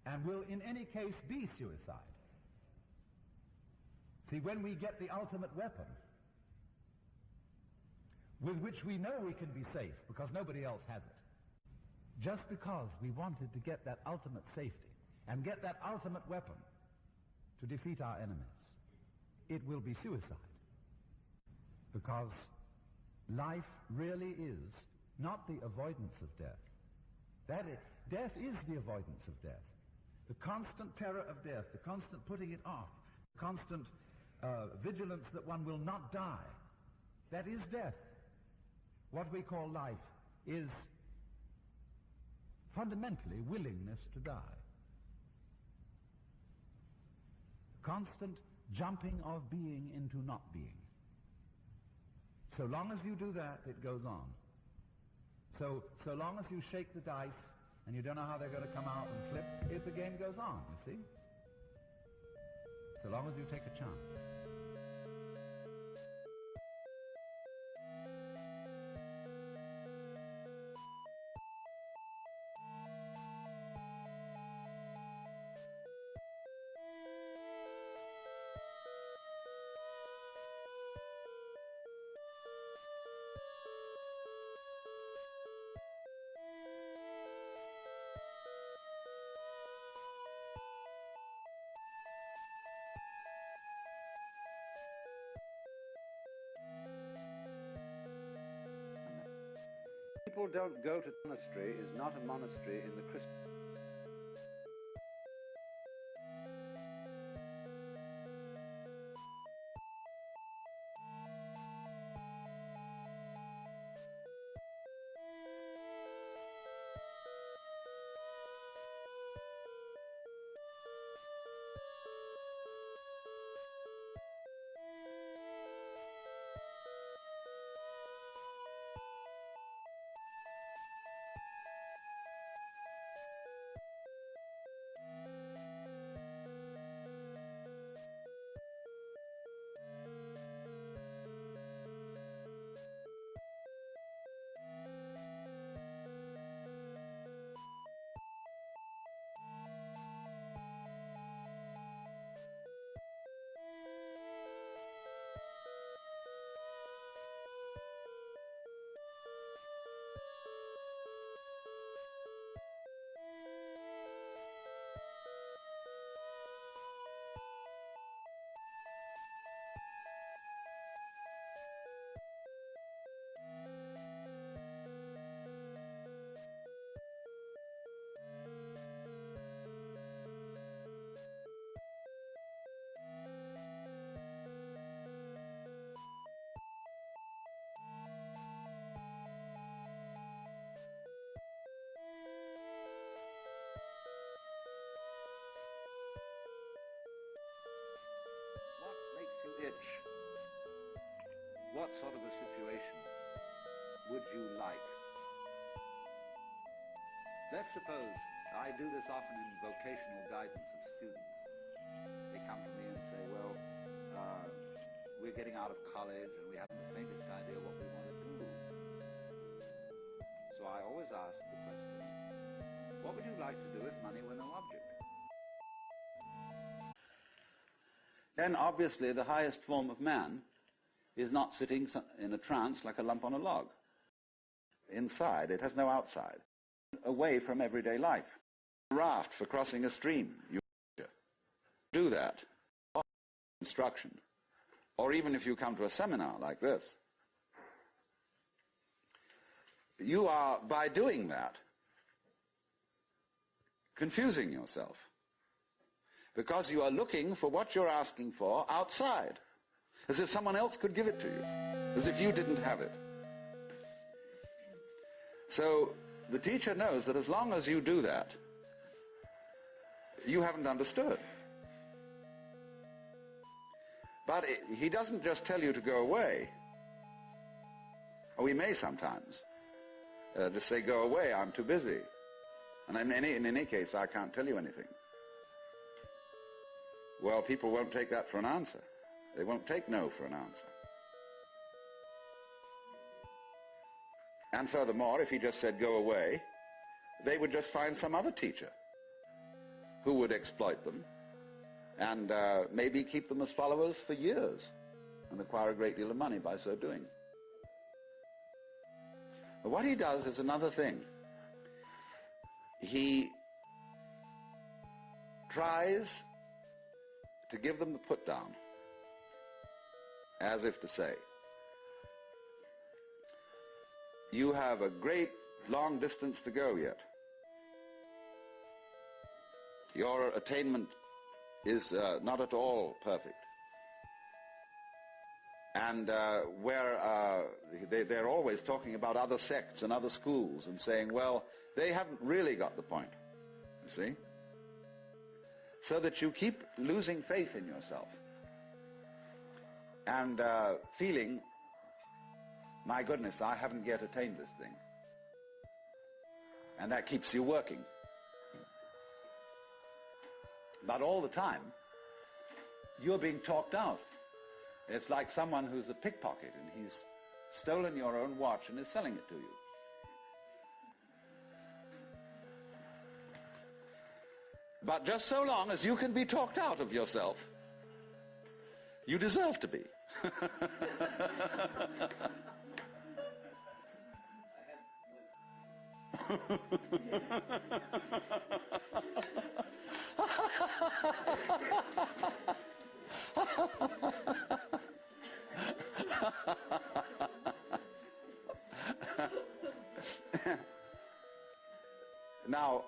and will in any case be suicide. See, when we get the ultimate weapon, with which we know we can be safe because nobody else has it, just because we wanted to get that ultimate safety and get that ultimate weapon to defeat our enemies, it will be suicide. Because life really is not the avoidance of death. Death is the avoidance of death. The constant terror of death, the constant putting it off, the constant vigilance that one will not die, that is death. What we call life is fundamentally willingness to die. Constant jumping of being into not being. So long as you do that, it goes on. So long as you shake the dice and you don't know how they're going to come out and flip, the game goes on, you see? So long as you take a chance. People don't go to monastery is not a monastery in the Christian. Itch. What sort of a situation would you like? Let's suppose I do this often in vocational guidance of students. They come to me and say, well, we're getting out of college and we haven't the faintest idea what we want to do. So I always ask the question, what would you like to do if money were no object? Then obviously the highest form of man is not sitting in a trance like a lump on a log. Inside, it has no outside. Away from everyday life. A raft for crossing a stream. You do that. Instruction. Or even if you come to a seminar like this. You are, by doing that, confusing yourself. Because you are looking for what you're asking for outside. as if someone else could give it to you, as if you didn't have it. So the teacher knows that as long as you do that, you haven't understood. But he doesn't just tell you to go away. Or he may sometimes just say, go away, I'm too busy. And in any case, I can't tell you anything. Well, people won't take that for an answer. They won't take no for an answer. And furthermore, if he just said, go away, they would just find some other teacher who would exploit them and maybe keep them as followers for years and acquire a great deal of money by so doing. But what he does is another thing. He tries to give them the put down, as if to say, you have a great long distance to go yet. Your attainment is not at all perfect. And they're always talking about other sects and other schools and saying, well, they haven't really got the point, you see? So that you keep losing faith in yourself and feeling, my goodness, I haven't yet attained this thing. And that keeps you working. But all the time, you're being talked out. It's like someone who's a pickpocket and he's stolen your own watch and is selling it to you. But just so long as you can be talked out of yourself, you deserve to be. Now,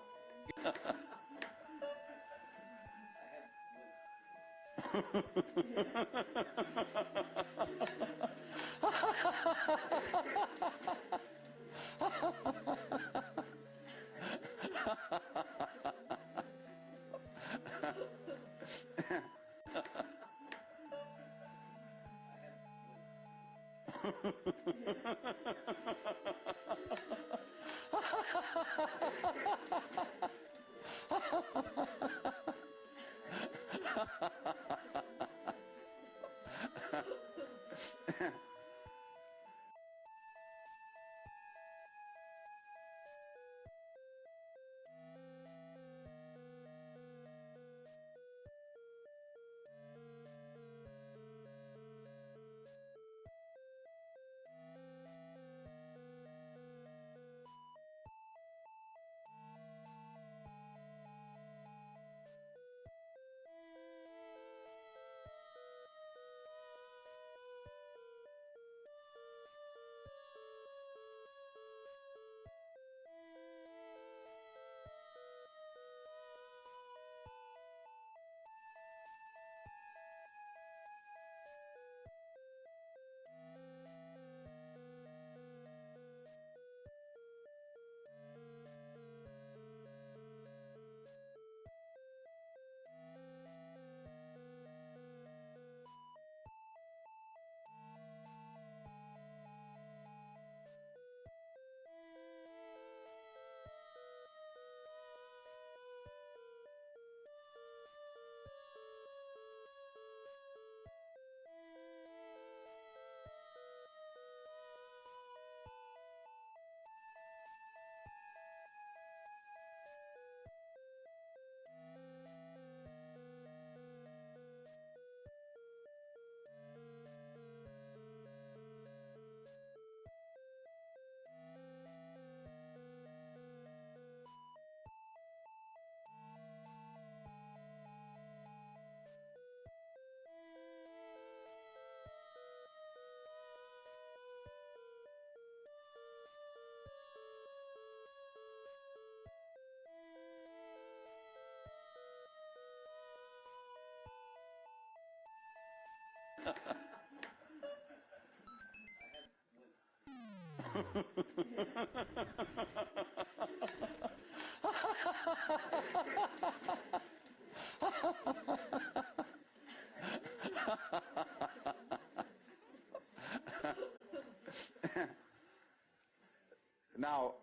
Now,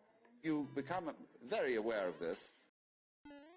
you become very aware of this